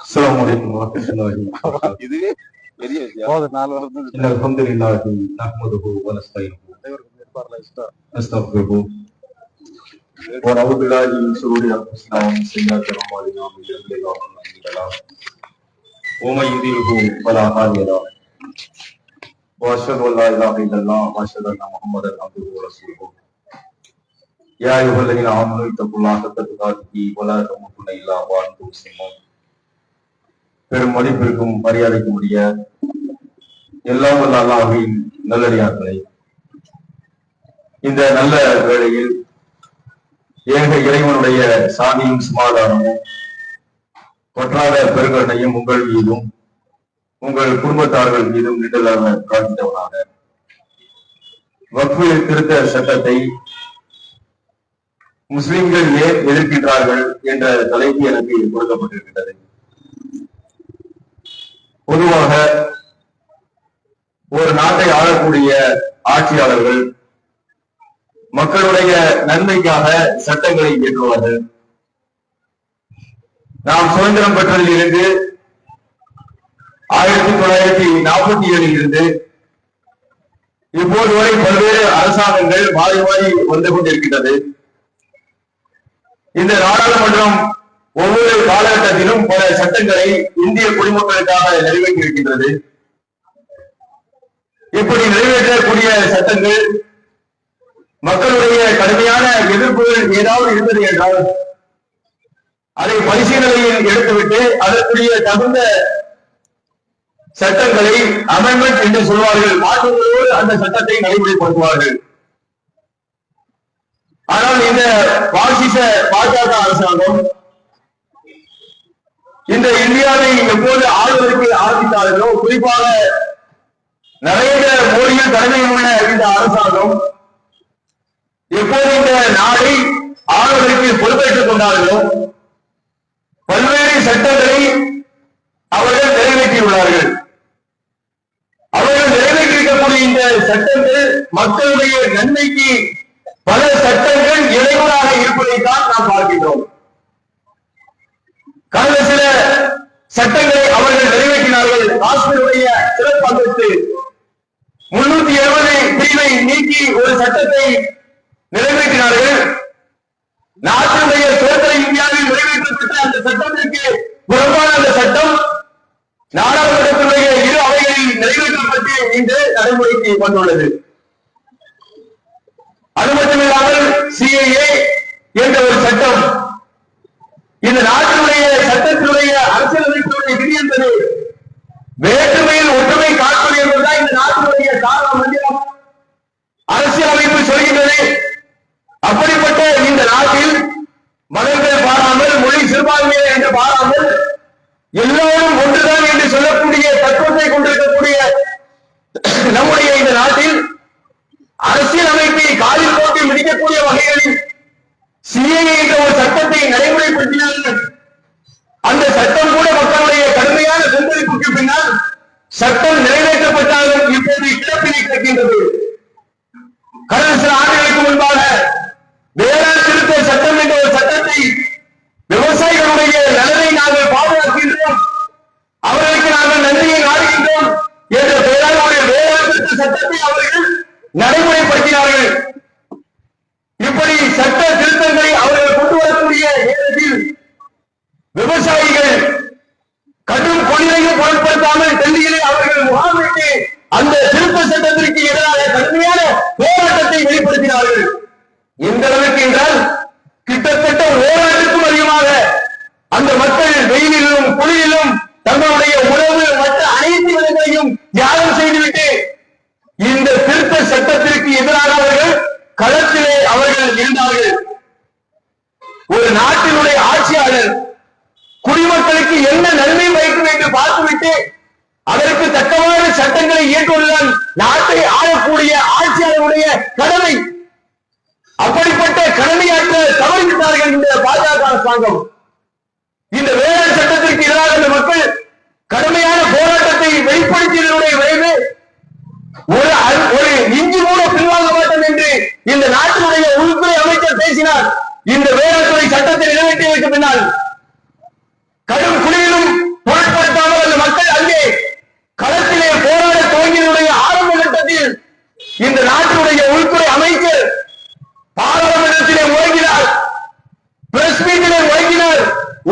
السلام عليكم ورحمة الله وبركاته. الحمد لله نحمده ونستعينه ونستغفره ونعوذ بالله من شرور أنفسنا ومن سيئات أعمالنا من يهده الله فلا مضل له ومن يضلله فلا هادي له وأشهد أن لا إله إلا الله وأشهد أن محمدا عبده ورسوله. يا أيها الذين آمنوا اتقوا الله حق تقاته ولا تموتن إلا وأنتم مسلمون. பெரும் மதிப்பிற்கும் மரியாதைக்கும் உரிய எல்லாம் வல்ல அல்லாஹ்வின் நல்லடியார்களே, இந்த நல்ல வேளையில் ஏக இறைவனுடைய சாந்தியும் சமாதானமும் பற்றாத பெருங்கருணையும் உங்கள் மீதும் உங்கள் குடும்பத்தார்கள் மீதும் நின்றலாக பிரார்த்தித்தவனாக வக்ஃபு திருத்த சட்டத்தை முஸ்லிம்கள் ஏன் எதிர்க்கின்றார்கள் என்ற தலைப்பு எனக்கு கொடுக்கப்பட்டிருக்கின்றது. பொதுவாக ஒரு நாட்டை ஆளக்கூடிய ஆட்சியாளர்கள் மக்களுடைய நன்மைக்காக சட்டங்களை இயற்றுவார்கள். நாம் சுதந்திரம் பெற்றதில் இருந்து 1947 இருந்து இப்போது வரை பல்வேறு அரசாங்கங்கள் மாறி மாறி வந்து கொண்டிருக்கின்றது. இந்த நாடாளுமன்றம் ஒவ்வொரு காலகட்டத்திலும் பல சட்டங்களை இந்திய குடிமக்களுக்காக நிறைவேற்றியிருக்கின்றது. இப்படி நிறைவேற்றக்கூடிய சட்டங்கள் மக்களுடைய கடுமையான எதிர்ப்புகள் ஏதாவது இருந்தது என்றால் அதை பரிசீலனையில் எடுத்துவிட்டு அதற்குரிய தகுந்த சட்டங்களை அமெண்ட்மெண்ட் என்று சொல்வார்கள், மாற்றங்களோடு அந்த சட்டத்தை நடைமுறைப்படுத்துவார்கள். ஆனால் இந்த பாசிச பாஜக அரசாங்கம் இந்த இந்தியாவை எப்போது ஆளுவதற்கு ஆரம்பித்தார்களோ, குறிப்பாக நரேந்திர மோடியின் தலைமையில் உள்ள இந்த அரசாங்கம் எப்போது இந்த நாடை ஆளுவதற்கு பொறுப்பேற்றுக் கொண்டார்களோ பல்வேறு சட்டங்களை அவர்கள் நிறைவேற்றியுள்ளார்கள். அவர்கள் நிறைவேற்றியிருக்கக்கூடிய இந்த சட்டங்கள் மக்களுடைய நன்மைக்கு பல சட்டங்கள் இடையூறாக இருப்பதைத்தான் நாம் பார்க்கின்றோம். கடந்த சில சட்டங்களை அவர்கள் நிறைவேற்றினார்கள். காஷ்மீருடைய சிறப்பு அந்தஸ்து 370 பிரிவை நீக்கி ஒரு சட்டத்தை நிறைவேற்றினார்கள். நாட்டினுடைய சுதந்திர இந்தியாவில் நிறைவேற்றப்பட்ட அந்த சட்டத்திற்கு புறம்பான அந்த சட்டம் நாடாளுமன்றத்தினுடைய இரு அவைகளில் நிறைவேற்றப்பட்டு இன்று நடைமுறைக்கு வந்துள்ளது. அது மட்டுமில்லாமல் சிஏஏ என்ற ஒரு சட்டம் இந்த நாட்டினுடைய சட்டத்தினுடைய அரசியலமைப்பினுடைய விதி என்பது வேற்றுமையில் ஒற்றுமை காட்பது என்பதுதான் இந்த நாட்டினுடைய சாரா மந்திரம் அரசியலமைப்பு சொல்கின்றது. அப்படிப்பட்ட இந்த நாட்டில் மதங்கள் பாராமல், மொழி சிறுபான்மையை என்று பாராமல் எல்லோரும் ஒன்றுதான் என்று சொல்லக்கூடிய தத்துவத்தை கொண்டிருக்கக்கூடிய நம்முடைய இந்த நாட்டில் அரசியல் அமைப்பை காலில் போட்டு மிதிக்கக்கூடிய வகைகளில் சிஏஏ என்ற ஒரு சட்டத்தை நடைமுறைப்படுத்தினார்கள். அந்த சட்டம் கூட மக்களுடைய கடுமையான கொந்தளிப்புக்கு பின்னால் சட்டம் நிறைவேற்றப்பட்டாலும் இப்போது இழப்பினை கிடக்கின்றது. கடந்த சில ஆண்டுகளுக்கு முன்பாக வேளாண் திருத்த சட்டம் என்ற ஒரு சட்டத்தை விவசாயிகளுடைய நலனை நாங்கள் பாதுகாக்கின்றோம், அவர்களுக்கு நாங்கள் நன்றியை நாடுகின்றோம் என்ற பெயரால் வேளாண் திருத்த சட்டத்தை அவர்கள் நடைமுறைப்படுத்தினார்கள். இப்படி சட்ட திருத்தங்களை அவர்கள் கொண்டு வரக்கூடிய நேரத்தில் விவசாயிகள் கடும் கொள்கையும் பொருட்படுத்தாமல் டெல்லியிலே அவர்கள் முகாமிட்டு அந்த திருத்த சட்டத்திற்கு எதிராக கடுமையான போராட்டத்தை வெளிப்படுத்தினார்கள். எந்த அளவுக்கு என்றால் கிட்டத்தட்ட ஓராண்டுக்கும் அதிகமாக அந்த மக்கள் வெயிலிலும் குளிரிலும் தங்களுடைய உணவு மற்ற அனைத்து விதங்களையும் தியாகம் செய்துவிட்டு இந்த திருத்த சட்டத்திற்கு எதிராக அவர்கள் களத்திலே அவர்கள் இருந்தார்கள். ஒரு நாட்டினுடைய ஆட்சியாளர் குடிமக்களுக்கு என்ன நன்மை வைக்கும் என்று பார்த்துவிட்டு அதற்கு தக்கமான சட்டங்களை இயற்றுவதுதான் நாட்டை ஆளக்கூடிய ஆட்சியாளருடைய கடமை. அப்படிப்பட்ட கடமையாற்ற தவறிவிட்டார்கள் இந்த பாஜக அரசாங்கம். இந்த வேளாண் சட்டத்திற்கு எதிராக இந்த மக்கள் கடுமையான போராட்டத்தை வெளிப்படுத்தியதனுடைய விளைவு ஒரு இஞ்சி கூட பின்வாங்க மாட்டோம் என்று இந்த நாட்டினுடைய உள்துறை அமைச்சர் பேசினார். இந்த வேளாண் துறை சட்டத்தை என்றால் கடும் குளிரிலும் பொருட்படுத்தாமல் அந்த மக்கள் அங்கே களத்திலே போராட துவங்கியதுடைய ஆரம்ப கட்டத்தில் இந்த நாட்டினுடைய உள்துறை அமைச்சர் பாராளுமன்றத்திலே முழங்கினார், பிரஸ் மீட்டிலே முழங்கினார்,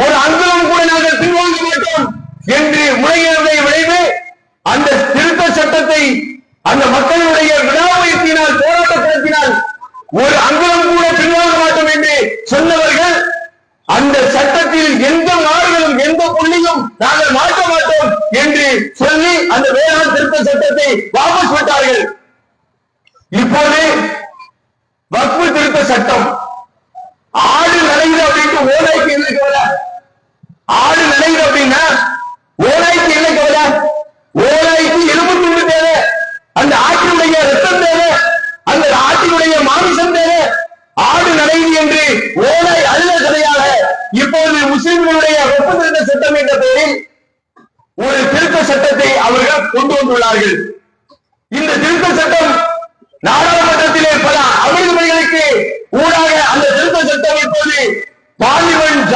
ஒரு அங்குலம் கூட நாங்கள் பின்வாங்க மாட்டோம் என்று முழங்கியதை விளைவு அந்த திருத்த சட்டத்தை அந்த மக்களுடைய விடாமுயற்சியினால் போராட்டத்தினால் ஒரு அங்குலம் கூட பின்வாங்க மாட்டோம் என்று சொன்னவர்கள் அந்த சட்டத்தில் எந்த மாறுதலும் எந்த புள்ளியும் நாங்கள் மாற்ற மாட்டோம் என்று சொல்லி அந்த வேளாண் திருத்த சட்டத்தை வாபஸ் விட்டார்கள். இப்போது வக்ஃபு திருத்த சட்டம் ஆடு நடையுது அப்படின்னு ஓலைக்கு இல்லை கவலை, ஆடு நடையுது அப்படின்னா ஓலைக்கு இல்லை கவலை, ஓலைக்கு எலும்பு துண்டு தேவை, அந்த ஆட்டினுடைய ரத்தம் தேவை, அந்த ஆட்டினுடைய மாமிசம் தேவை. ஆடு நடையுது என்று ஓலை அல்ல கதையாக இப்போது முஸ்லிம்களுடைய வக்ஃபு திருத்த சட்டம் என்ற பெயரில் ஒரு திருத்த சட்டத்தை அவர்கள் கொண்டு வந்துள்ளார்கள். இந்த திருத்த சட்டம் நாடாளுமன்றத்திலே பல அமர்வுகளுக்கு ஊடாக அந்த திருத்த சட்டம் இப்போது பார்லிமெண்ட்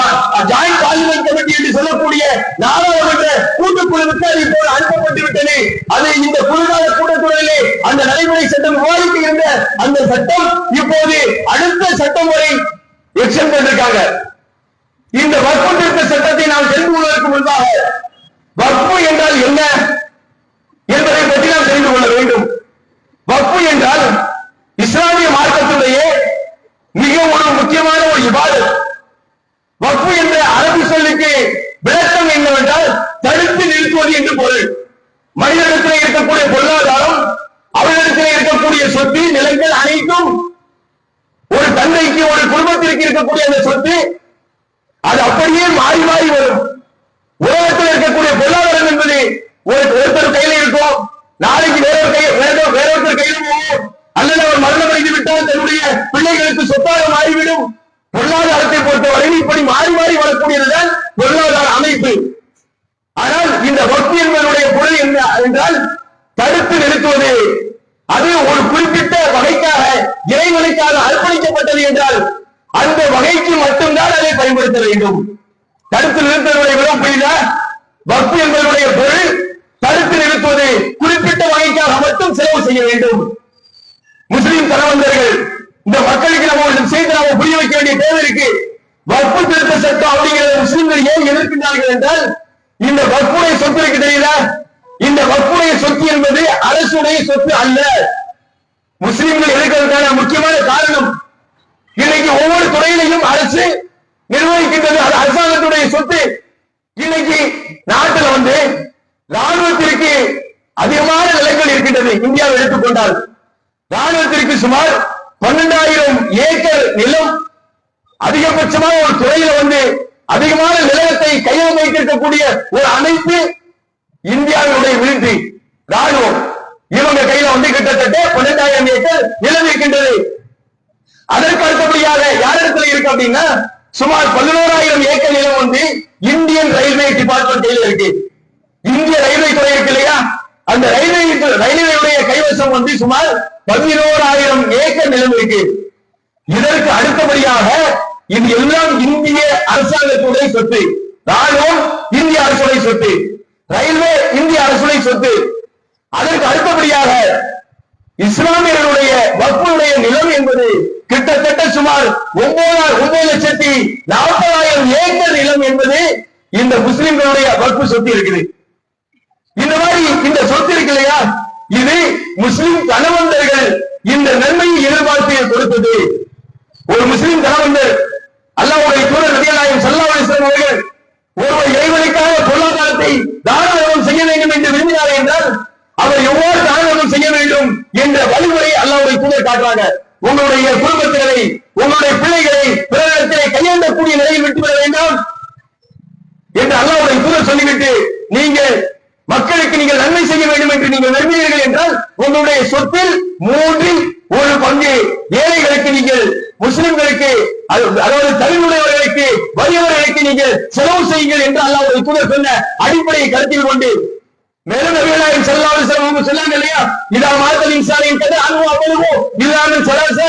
ஜாயிண்ட் பார்லிமெண்ட் கமிட்டி என்று சொல்லக்கூடிய நாடாளுமன்ற கூட்டுக்குழுவுக்கு அது இப்போது அனுப்பப்பட்டு விட்டது. அது இந்த குறுகால கூட்டத்தொடரிலே அந்த நடைமுறை சட்டம் விவாதிக்கின்ற அந்த சட்டம் இப்போது அடுத்த சட்டம் வரை எக்ஸ்டெண்ட் பண்ணிருக்காங்க. இந்த வக்ஃபு திருத்த சட்டத்தை நாம் தெரிந்து கொள்வதற்கு முன்பாக வக்ஃபு என்றால் என்ன என்பதை பற்றி நாம் தெரிந்து கொள்ள வேண்டும். வக்ஃபு என்றால் இஸ்லாமிய மார்க்கத்துடைய மிக ஒரு முக்கியமான ஒரு இபாதத். வக்ஃபு என்ற அரபி சொல்லுக்கு விளக்கம் என்னவென்றால் தடுத்து நிறுத்துவது என்று பொருள். மனிதனிடத்தில் இருக்கக்கூடிய பொருளாதாரம், அவர்களிடத்தில் இருக்கக்கூடிய சொத்து நிலங்கள் அனைத்தும் ஒரு தந்தைக்கு ஒரு குடும்பத்திற்கு இருக்கக்கூடிய அந்த சொத்து அது அப்படியே மாறி மாறி வரும். உலகத்தில் இருக்கக்கூடிய பொருளாதாரம் என்பது ஒருத்தர் கையில இருக்கும், நாளைக்கு வேறொருத்தர் கையில் போகும், அல்லது அவர் மரணம் அடைந்து விட்டால் தன்னுடைய பிள்ளைகளுக்கு சொத்தாக மாறிவிடும். பொருளாதாரத்தை பொறுத்தவரையில் இப்படி மாறி மாறி வரக்கூடியதுதான் பொருளாதார அமைப்பு. ஆனால் இந்த வக்ஃபு என்பதனுடைய பொருள் என்ன என்றால் தடுத்து நிறுத்துவது. அது ஒரு குறிப்பிட்ட வகைக்காக இறைவனுக்காக அர்ப்பணிக்கப்பட்டது என்றால் அந்த வகைக்கு மட்டும்தான் அதை பயன்படுத்த வேண்டும். தடுத்து நிறுத்துவதை விட புரியுதா? வக்ஃபு என்பதனுடைய பொருள் தடுத்து நிறுத்துவது, குறிப்பிட்ட வகைக்காக மட்டும் செலவு செய்ய வேண்டும். முஸ்லிம் தலைவர்கள் இந்த மக்களுக்கு நம்ம ஒரு செய்தி நாம புரிய வைக்க வேண்டிய தேவை இருக்கு. வக்ஃபு திருத்த சட்டம் அப்படிங்கிறத முஸ்லிம்கள் ஏன் எதிர்க்கின்றார்கள் என்றால் இந்த வக்ஃபுடைய சொத்து இருக்கு தெரியல, இந்த வக்ஃபுடைய சொத்து என்பது அரசுடைய சொத்து அல்ல. முஸ்லிம்கள் எதிர்க்கிறதுக்கான முக்கியமான காரணம் இன்னைக்கு ஒவ்வொரு துறையிலையும் அரசு நிர்வகிக்கின்றது, அது அரசாங்கத்துடைய சொத்து. இன்னைக்கு நாட்டில் ராணுவத்திற்கு அதிகமான நிலங்கள் இருக்கின்றது. இந்தியாவை எடுத்துக்கொண்டால் ராணுவத்திற்கு சுமார் 12,000 ஏக்கர் நிலம் அதிகபட்சமாக ஒரு துறையில அதிகமான நிலத்தை கையில் வைத்திருக்கக்கூடிய ஒரு அமைப்பு இந்தியாவுடைய மிலிட்டரி ராணுவம். இவங்க கையில கிட்டத்தட்ட 12,000 ஏக்கர் நிலம் இருக்கின்றது. அதற்கு அடுத்தபடியாக யாரிடத்துல இருக்கு அப்படின்னா சுமார் 11,000 ஏக்கர் நிலம் இந்தியன் ரயில்வே டிபார்ட்மெண்ட் கையில இருக்கு. இந்திய ரயில்வே துறை இருக்கு இல்லையா, அந்த ரயில்வேயுடைய கைவசம் சுமார் 11,000 ஏக்கர் நிலம் இருக்கு. இதற்கு அடுத்தபடியாக இது எல்லாம் இந்திய அரசாங்கத்துடைய சொத்து. ராணுவம் இந்திய அரசுடைய சொத்து, ரயில்வே இந்திய அரசுடைய சொத்து. அதற்கு அடுத்தபடியாக இஸ்லாமியர்களுடைய வக்ஃபுடைய நிலம் என்பது கிட்டத்தட்ட சுமார் 9,40,000 ஏக்கர் நிலம் என்பது இந்த முஸ்லிம்களுடைய வக்ஃபு சொத்து இருக்குது. இந்த மாதிரி இந்த சொத்து இருக்கு இல்லையா, இது முஸ்லிம் தனவந்தர்கள் இந்த நன்மையை எதிர்பார்த்து கொடுத்தது. ஒரு முஸ்லிம் தனவந்தர் அல்லாஹ்வுடைய தூதர் நபிகள் நாயகம் ஸல்லல்லாஹு அலைஹி வஸல்லம் அவர்கள் ஒருவர் இறைவனுக்காக பொருளாதாரத்தை தாராளம் செய்ய வேண்டும் என்று விரும்பினார் என்றால் அவர் எவ்வாறு தாராளம் செய்ய வேண்டும் என்ற வழிமுறையை அல்லாஹ்வுடைய தூதர் காட்டுறாங்க. உங்களுடைய குடும்பத்தினரை, உங்களுடைய பிள்ளைகளை பிறரிடத்திலே கையாண்டக்கூடிய நிலையில் விட்டுவிட வேண்டாம் என்று அல்லாஹ்வுடைய தூதர் சொல்லிவிட்டு நீங்கள் மக்களுக்கு நீங்கள் நன்மை செய்ய வேண்டும் என்று நீங்கள் விரும்புகிறீர்கள் என்றால் உங்களுடைய சொத்தில் 1/3 ஏழைகளுக்கு நீங்கள் முஸ்லிம்களுக்கு அதாவது தகுதியுடையவர்களுக்கு வறியவர்களுக்கு நீங்கள் செலவு செய்யுங்கள் என்று அல்லாஹ்வுடைய தூதர் சொன்ன அடிப்படையை கருத்தில் கொண்டு மேலும் நபிகள் நாயகம் ஸல்லல்லாஹு அலைஹி வஸல்லம் சொன்னாங்க இல்லையா, இதா மாத்தல் இன்சானின் கதை அனுபவம் அவ்வளவோ இல்லாமல் சலாச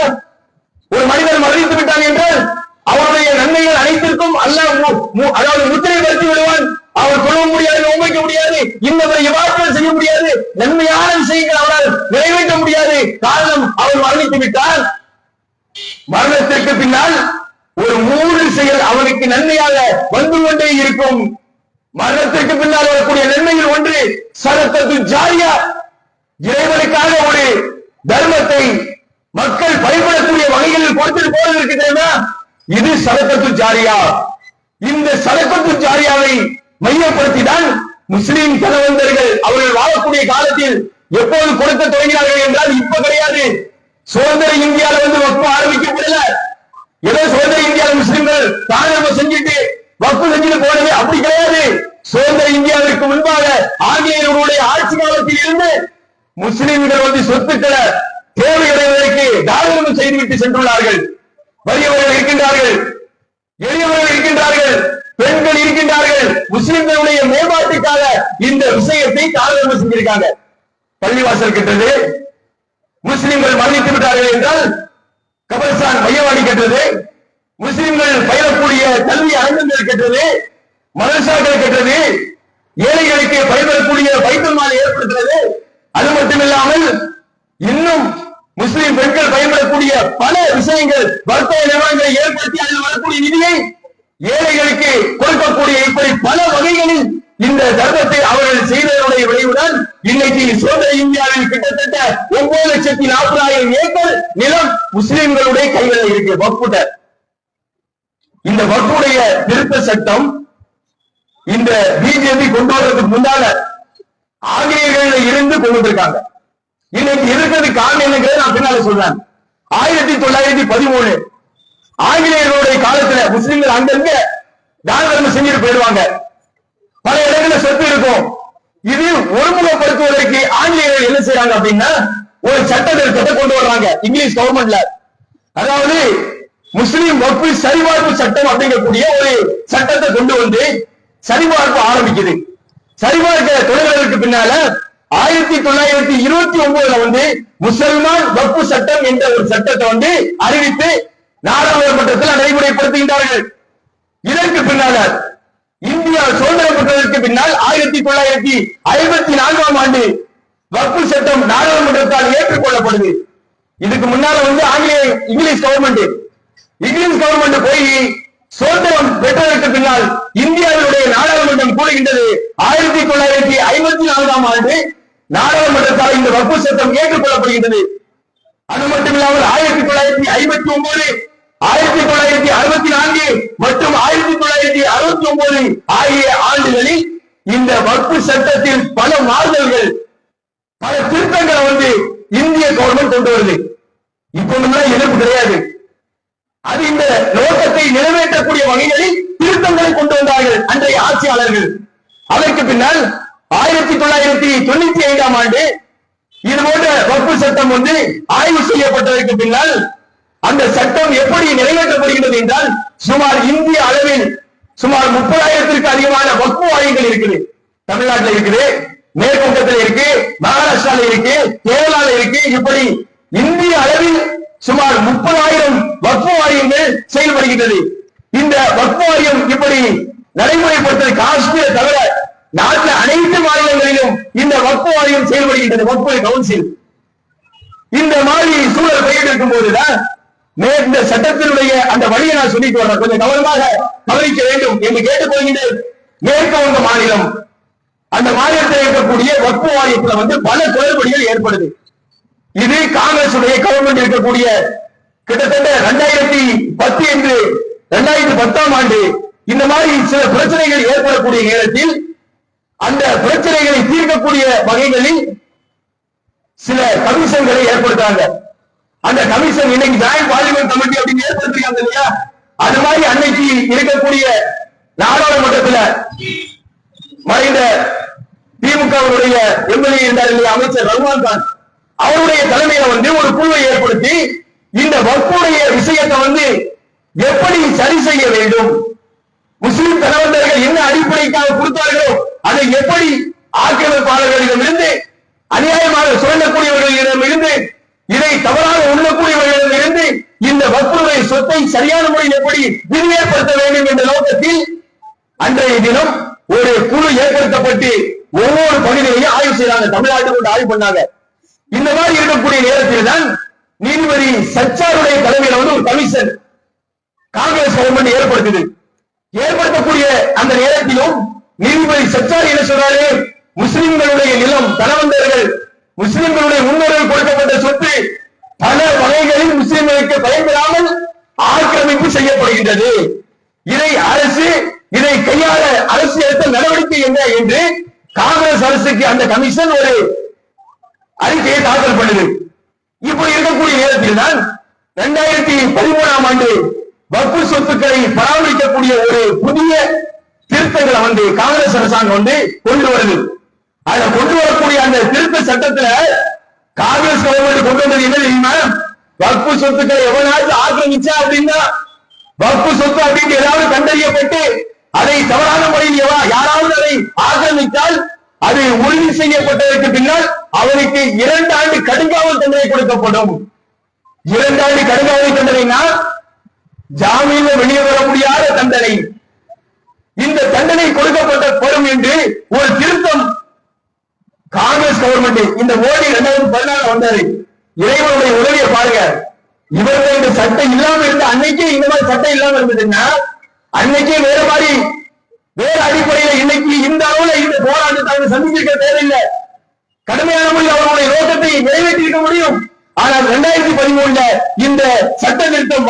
ஒரு மனிதர் மரணித்து விட்டான் என்றால் அவருடைய நன்மைகள் அனைத்திற்கும் அல்லாஹ் அதாவது முத்திரை வருத்தி விடுவான். அவர் சொல்ல முடியாது, நோம்பிக்க முடியாது, இன்னும் இவாற்றல் செய்ய முடியாது, நன்மையான விஷயங்கள் அவரால் நிறைவேற்ற முடியாது. காரணம், அவர் மரணித்து விட்டால் மரணத்திற்கு பின்னால் ஒரு 3 செயல் அவனுக்கு நன்மையாக வந்து கொண்டே இருக்கும். மரணத்திற்கு பின்னால் வரக்கூடிய நன்மையில் ஒன்று சதகத்து ஜாரியா, இறைவனுக்காக ஒரு தர்மத்தை மக்கள் பயன்படக்கூடிய வகைகளில் கொடுத்துட்டு போறது இருக்கு தெரியுமா, இது சதகத்து ஜாரியா. இந்த சதகத்து ஜாரியாவை மையப்படுத்திதான் முஸ்லிம் தனவந்தர்கள் அவர்கள் வாழக்கூடிய காலத்தில் எப்போது கொடுக்க தொடங்கினார்கள் என்றால் இப்ப கிடையாது. சுதந்திர இந்தியாவில் வந்து வக்ஃப் ஆரம்பிக்கப்படல. ஏதோ சுதந்திர இந்தியாவில் முஸ்லிம்கள் தானமா செஞ்சுட்டு வக்ஃப் செஞ்சுட்டு போனது அப்படி கிடையாது. சுதந்திர இந்தியாவிற்கு முன்பாக ஆங்கிலேயர்களுடைய ஆட்சி காலத்தில் இருந்து முஸ்லிம்கள் வந்து சொத்துக்களை தேவையடைவதற்கு தாராளம் செய்துவிட்டு சென்றுள்ளார்கள். வறியவர்கள் இருக்கின்றார்கள், எளியவர்கள் இருக்கின்றார்கள், பெண்கள் இருக்கின்றார்கள். முஸ்லிம்களுடைய மேம்பாட்டுக்காக இந்த விஷயத்தை தாராளம் செஞ்சிருக்காங்க. பள்ளிவாசல் கட்டுறது, முஸ்லிம்கள் மரணித்து விட்டார்கள் என்றால் கபர்ஸ்தான் மையவாடி கட்டுறது, முஸ்லிம்கள் பயிரக்கூடிய கல்வி அரங்கங்கள் கட்டுறது, மதரசாக்கள் கட்டுறது, ஏழைகளுக்கு பயன்படக்கூடிய பைத்துல் மால் ஏற்படுத்துறது. அது மட்டுமில்லாமல் இன்னும் முஸ்லிம் பெண்கள் பயன்படக்கூடிய பல விஷயங்கள், வர்த்தக நிறுவனங்களை ஏற்படுத்தி அதில் வரக்கூடிய நிதியை ஏழைகளுக்கு கொடுக்கக்கூடிய இப்படி பல வகைகளில் இந்த தர்மத்தை அவர்கள் செய்ததனுடைய விளைவுதான் இன்னைக்கு சுதந்திர இந்தியாவில் கிட்டத்தட்ட 9,40,000 ஏக்கர் நிலம் முஸ்லிம்களுடைய கைகளில் இருக்கு. வக்ஃபுட இந்த வக்ஃபுடைய திருத்த சட்டம் இந்த பிஜேபி கொண்டு வர்றதுக்கு முன்னால ஆங்கிலேயர்கள் இருந்து கொண்டு வந்திருக்காங்க. இன்னைக்கு இருக்கிறது காரணம் என்னங்கிறது நான் பின்னால சொல்றேன். 1913 ஆங்கிலேயர்களுடைய காலத்துல முஸ்லிம்கள் அங்கங்க தான தர்மம் செஞ்சுட்டு போயிடுவாங்க. பல இடங்களில் சொத்து இருக்கும். இது ஒருமுகப்படுத்துவதற்கு ஆங்கிலேயர்கள் என்ன செய்யறாங்க அப்படின்னா ஒரு சட்ட திருத்தத்தை கொண்டு வர்றாங்க இங்கிலீஷ் கவர்மெண்ட்ல. அதாவது முஸ்லிம் வக்ஃப் சரிபார்ப்பு சட்டம் அப்படிங்கக்கூடிய ஒரு சட்டத்தை கொண்டு வந்து சரிபார்ப்பு ஆரம்பிக்குது. சரிபார்க்க தொடங்குவதற்கு பின்னால 1929 வந்து முசல்மான் வக்ஃப் சட்டம் என்ற ஒரு சட்டத்தை வந்து அறிவித்து நாடாளுமன்றத்தில் நடைமுறைப்படுத்துகின்றார்கள். இதற்கு பின்னால இந்தியா சுதந்திரம் பெற்றதற்கு பின்னால் 1954 ஆண்டு வக்ஃப் சட்டம் நாடாளுமன்றத்தால் ஏற்றுக்கொள்ளப்படுது. இதுக்கு முன்னால வந்து இங்கிலீஷ் கவர்மெண்ட் போய் சுதந்திரம் பெற்றதற்கு பின்னால் இந்தியாவினுடைய நாடாளுமன்றம் கூறுகின்றது 1954 ஆண்டு நாடாளுமன்றத்தால் இந்த வக்ஃப் சட்டம் ஏற்றுக்கொள்ளப்படுகின்றது. அது மட்டுமில்லாமல் 1959, 1964 மற்றும் 1969 ஆகிய ஆண்டுகளில் இந்த வக்ஃப் சட்டத்தில் பல மாறுதல்கள், பல திருத்தங்களை வந்து இந்திய கவர்மெண்ட் கொண்டு வருது. இப்ப எதிர்ப்பு கிடையாது. அது இந்த நோக்கத்தை நிறைவேற்றக்கூடிய வகைகளில் திருத்தங்களை கொண்டு வந்தார்கள் அன்றைய ஆட்சியாளர்கள். அதற்கு பின்னால் 1995 ஆண்டு இது போன்ற வக்ஃப் சட்டம் வந்து ஆய்வு செய்யப்பட்டதற்கு பின்னால் அந்த சட்டம் எப்படி நிறைவேற்றப்படுகிறது என்றால் சுமார் இந்திய அளவில் சுமார் 30,000த்திற்கு அதிகமான வக்ஃப் வாரியங்கள் இருக்குது. தமிழ்நாட்டில் இருக்குது, மேற்குவங்கத்தில் இருக்கு, மகாராஷ்டிரால இருக்கு, கேரளால இருக்கு. இப்படி இந்திய அளவில் சுமார் 30,000 வக்ஃப் வாரியங்கள் செயல்படுகின்றது. இந்த வக்ஃப் வாரியம் இப்படி நடைமுறைப்படுத்த காஷ்மீரை தவிர நாட்டில் அனைத்து மாநிலங்களிலும் இந்த வக்ஃப் வாரியம் செயல்படுகின்றது. வக்ஃப் கவுன்சில் இந்த மாதிரி சூழல் பெய்து இருக்கும் போதுதான் இந்த சட்டத்தினுடைய அந்த வழியை நான் சொல்லிட்டு வரேன். கொஞ்சம் கவனமாக கவனிக்க வேண்டும் என்று கேட்டுக் கொள்கின்றேன். மேற்கு வங்க மாநிலம், அந்த மாநிலத்தில் இருக்கக்கூடிய வக்ஃப் வாரியத்தில் வந்து பல குளறுபடிகள் ஏற்படுது. இது காங்கிரஸ் கவர்மெண்ட் இருக்கக்கூடிய கிட்டத்தட்ட 2010 என்று 2010 ஆண்டு இந்த மாதிரி சில பிரச்சனைகள் ஏற்படக்கூடிய நேரத்தில் அந்த பிரச்சனைகளை தீர்க்கக்கூடிய வகைகளில் சில கமிஷன்களை ஏற்படுத்தாங்க. அந்த கமிஷன் இன்னைக்கு ஜாயிண்ட் பார்லிமெண்ட் கமிட்டி அப்படின்னு ஏற்படுத்திருக்காங்க இல்லையா, அது மாதிரி அன்னைக்கு இருக்கக்கூடிய நாடாளுமன்றத்தில் மறைந்த திமுகவுடைய எம்எல்ஏ இருந்தார் இல்லையா, அமைச்சர் ரகுமான் கான், அவருடைய தலைமையில வந்து ஒரு குழுவை ஏற்படுத்தி இந்த வக்ஃபுடைய விஷயத்தை வந்து எப்படி சரி செய்ய வேண்டும், முஸ்லிம் தனவந்தர்கள் என்ன அடிப்படைக்காக கொடுத்தார்களோ அதை எப்படி ஆக்கிரமிப்பாளர்களிடமிருந்து, அநியாயமாக சுரண்டக்கூடியவர்களிடமிருந்து, இதை தவறாக உண்ணக்கூடியவர்களிடமிருந்து இந்த வக்ஃபுடைய சொத்தை சரியான முறையில் எப்படி விரிவுபடுத்த வேண்டும் என்ற நோக்கத்தில் அன்றைய தினம் ஒரு குழு ஏற்படுத்தப்பட்டு ஒவ்வொரு பகுதியிலையும் ஆய்வு செய்யறாங்க. தமிழ்நாட்டு கொண்டு ஆய்வு பண்ணாங்க. இந்த மாதிரி இருக்கக்கூடிய நேரத்தில் தான் நீதிபதி சச்சாருடைய தலைமையில ஒரு கமிஷன் காங்கிரஸ் கவர்மெண்ட் ஏற்படுத்துது. ஏற்படுத்தக்கூடிய அந்த நேரத்திலும் நீதிபதி சச்சார் என்ன சொல்றாரு, முஸ்லிம்களுடைய நிலம், தனவந்தர்கள், முஸ்லிம்களுடைய முன்னோர்கள் கொடுக்கப்பட்ட சொத்து பல வகைகளில் முஸ்லிம்களுக்கு பயன்படாமல் ஆக்கிரமிப்பு செய்யப்படுகின்றது. இதை அரசு இதை கையாள அரசு எடுத்த நடவடிக்கை என்ன என்று காங்கிரஸ் அரசுக்கு அந்த கமிஷன் ஒரு அறிக்கையை தாக்கல் பண்ணுது. இப்படி இருக்கக்கூடிய நேரத்தில் தான் 2013ஆம் ஆண்டு வக்ஃபு சொத்துக்களை பராமரிக்கக்கூடிய ஒரு புதிய திருத்தங்களை காங்கிரஸ் அரசாங்கம் கொண்டு வருது. அதை கொண்டு வரக்கூடிய அந்த திருத்த சட்டத்துல காங்கிரஸ் கவர்மெண்ட் கொண்டு வந்தது என்ன தெரியுமா, வக்ஃபு சொத்துக்களை எவனாவது ஆக்கிரமிச்சா அப்படின்னா, வக்ஃபு சொத்து அப்படின்னு ஏதாவது கண்டறியப்பட்டு அதை தவறான முறையில் யாராவது அதை ஆக்கிரமித்தால் அது உறுதி செய்யப்பட்டதற்கு பின்னால் அவனுக்கு 2 ஆண்டு கடுங்காவல் தண்டனை கொடுக்கப்படும். 2 ஆண்டு கடுங்காவல் தண்டனைனா ஜாமீன்ல வெளியே வர முடியாத தண்டனை. இந்த தண்டனை கொடுக்கப்படும் என்று ஒரு திருத்தம் காங்கிரஸ் கவர்மெண்ட் இந்த மோடி 2014 வந்தாரு. இறைவனுடைய உதவியை பாருங்க. இவர்கள் இந்த சட்டம் இல்லாம இருந்த அன்னைக்கே இந்த மாதிரி சட்டம் இல்லாம இருந்ததுன்னா அன்னைக்கே வேற அடிப்படையில் இன்னைக்கு இந்த அளவுல இந்த போராட்டத்தை சந்திச்சிருக்க தேவையில்லை. கடுமையான முறையில் அவர்களுடைய நோக்கத்தை நிறைவேற்றிருக்க முடியும். ஆனால் 2013 இந்த சட்ட திருத்தம்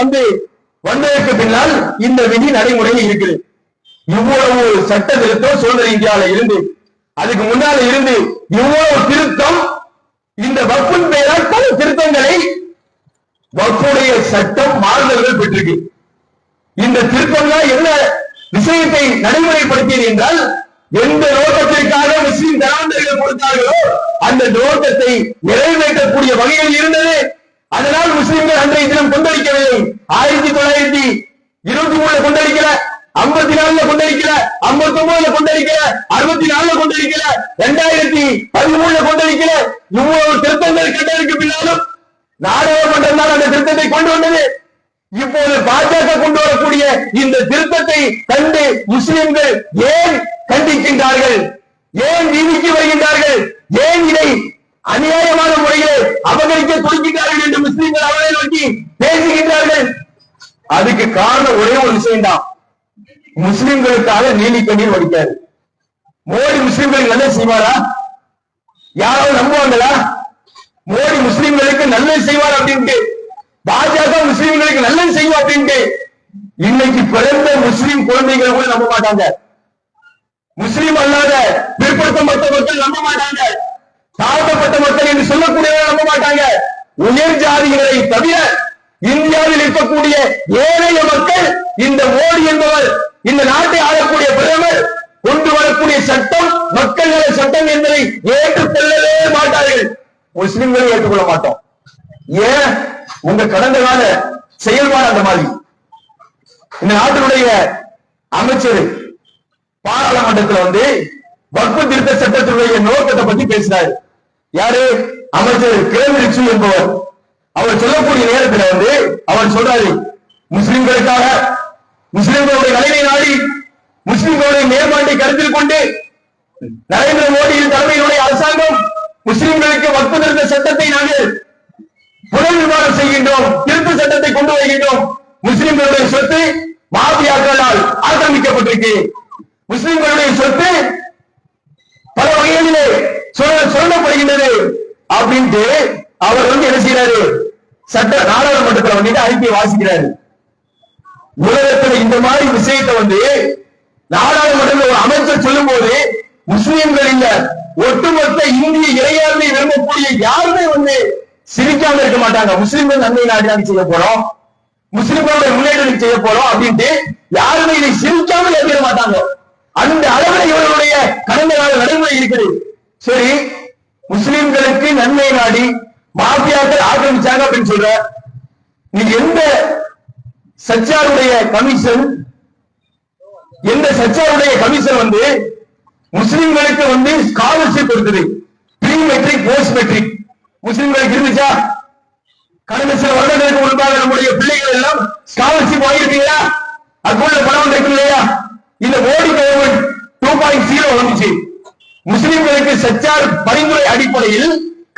வந்ததற்கு பின்னால் இந்த விதி நடைமுறையில் இருக்குது. இவ்வளவு சட்ட திருத்தம் சுதந்திர இந்தியாவில இருந்து அதுக்கு முன்னால இருந்து இவ்வளவு திருத்தம் இந்த வக்ஃபின் பெயரால் பல திருத்தங்களை வக்ஃபுடைய சட்டம் மாறுதல்கள் பெற்றிருக்கு. இந்த திருத்தம்லாம் என்ன விஷயத்தை நடைமுறைப்படுத்தியது என்றால், எந்த நோக்கத்திற்காக முஸ்லிம் தனவந்தர்கள் கொடுத்தார்களோ அந்த நோக்கத்தை நிறைவேற்றக்கூடிய வகையில் இருந்தது. அதனால் முஸ்லிம்கள் அன்றைய தினம் கொந்தளிக்கவில்லை. 1923 கொந்தளிக்கல, 54 கொந்தளிக்கல, 59 கொந்தளிக்கல, 64 கொந்தளிக்கல, 2013 கொந்தளிக்கல. இவ்வளவு திருத்தங்கள் கண்டதற்கு பின்னாலும் நாடாளுமன்றம் தான் அந்த திருத்தத்தை கொண்டு வந்தது. இப்போது பாஜக கொண்டு வரக்கூடிய இந்த திருத்தத்தை கண்டு முஸ்லிம்கள் ஏன் கண்டிக்கின்றார்கள், ஏன் நீதிக்கு வருகின்றார்கள், ஏன் இதை அநியாயமான முறையில் அபகரிக்க துடிக்கின்றார்கள் என்று முஸ்லிம்கள் அவரை நோக்கி பேசுகின்றார்கள். அதுக்கு காரணம் ஒரே ஒரு விஷயம்தான், முஸ்லிம்களுக்காக நீலி கண்ணீர் வடிக்காரு. மோடி முஸ்லிம்களுக்கு நல்லது செய்வாரா? யாராவது நம்புவாங்களா? மோடி முஸ்லிம்களுக்கு நல்லது செய்வார் அப்படின்ட்டு, பாஜக முஸ்லிம்களுக்கு நல்லது செய்வோம் அப்படின்ட்டு இன்னைக்கு பிறந்த முஸ்லிம் குழந்தைகள் கூட நம்ப மாட்டாங்க. முஸ்லிம் அல்லாத பிற்படுத்தப்பட்ட மக்கள் நம்ப மாட்டாங்க. தாழ்த்தப்பட்ட மக்கள் என்று சொல்லக்கூடியவர்கள் நம்ப மாட்டாங்க. உயர் ஜாதிகளை தவிர இந்தியாவில் இருக்கக்கூடிய ஏழைய மக்கள் இந்த மோடி என்பவர், இந்த நாட்டை ஆளக்கூடிய பிரதமர் கொண்டு வரக்கூடிய சட்டம் மக்கள் நல சட்டம் என்பதை ஏற்றுக்கொள்ளவே மாட்டார்கள். முஸ்லிம்களை ஏற்றுக்கொள்ள மாட்டோம். ஏன்? உங்க கடந்த கால செயல்பாடு அந்த மாதிரி. இந்த நாட்டினுடைய அமைச்சர் பாராளுமன்றத்தில் வக்ஃபு திருத்த சட்டத்தினுடைய நோக்கத்தை பத்தி பேசினார். யாரு? அமைச்சர் கிரண் ரிஜிஜு என்பவர். அவர் சொல்லக்கூடிய நேரத்தில் அவர் சொல்றாரு, முஸ்லிம்களுக்காக, முஸ்லிம்களுடைய நலனை நாடி, முஸ்லிம்களுடைய மேம்பாட்டை கருத்தில் கொண்டு நரேந்திர மோடியின் தலைமையினுடைய அரசாங்கம் முஸ்லிம்களுக்கு வக்ஃபு திருத்த சட்டத்தை நாங்கள் புனர் விவாதம் செய்கின்றோம், திருத்த சட்டத்தை கொண்டு வருகின்றோம். முஸ்லிம்களுடைய சொத்து மாபியாக்களால் ஆக்கிரமிக்கப்பட்டிருக்கு. முஸ்லிம்களுடைய சொத்து பல வகைகளிலே சொல்லப்படுகின்றது அப்படின்ட்டு அவர் என்ன செய்யறாரு, சட்ட நாடாளுமன்றத்தில் அறிக்கையை வாசிக்கிறாரு. உலகத்தில் இந்த மாதிரி விஷயத்தை நாடாளுமன்றத்தில் ஒரு அமைச்சர் சொல்லும் போது முஸ்லிம்கள் இல்ல, ஒட்டுமொத்த இந்திய இறையாண்மை விரும்பக்கூடிய யாருமே சிரிக்காம இருக்க மாட்டாங்க. முஸ்லிம்கள் நன்மை நாடு செய்ய போறோம், முஸ்லிம்களுடைய முன்னேற்றம் செய்ய போறோம் அப்படின்ட்டு யாருமே இதை சிரிக்காமல் ஏற்க மாட்டாங்க. அந்த அளவில் இவர்களுடைய கடந்த கால நடைமுறை இருக்குது. சரி, முஸ்லிம்களுக்கு நன்மை நாடி மாஃபியாக்கள் ஆக்கிரமிச்சாங்க அப்படின்னு சொல்ற, நீ எந்த சச்சாருடைய கமிஷன், எந்த சச்சாருடைய கமிஷன் முஸ்லிம்களுக்கு ஸ்காலர்ஷிப் கொடுத்தது, ப்ரீ மெட்ரிக் போஸ்ட் மெட்ரிக் முஸ்லிம்களுக்கு இருந்துச்சா? கடந்த சில வருடங்களுக்கு முன்பாக நம்முடைய பிள்ளைகள் எல்லாம் ஸ்காலர்ஷிப் வாங்கியிருக்கீங்களா? அதுக்குள்ள பணம் இருக்கு இல்லையா? இந்த மோடி இதற்கு சச்சார் பரிந்துரை அடிப்படையில்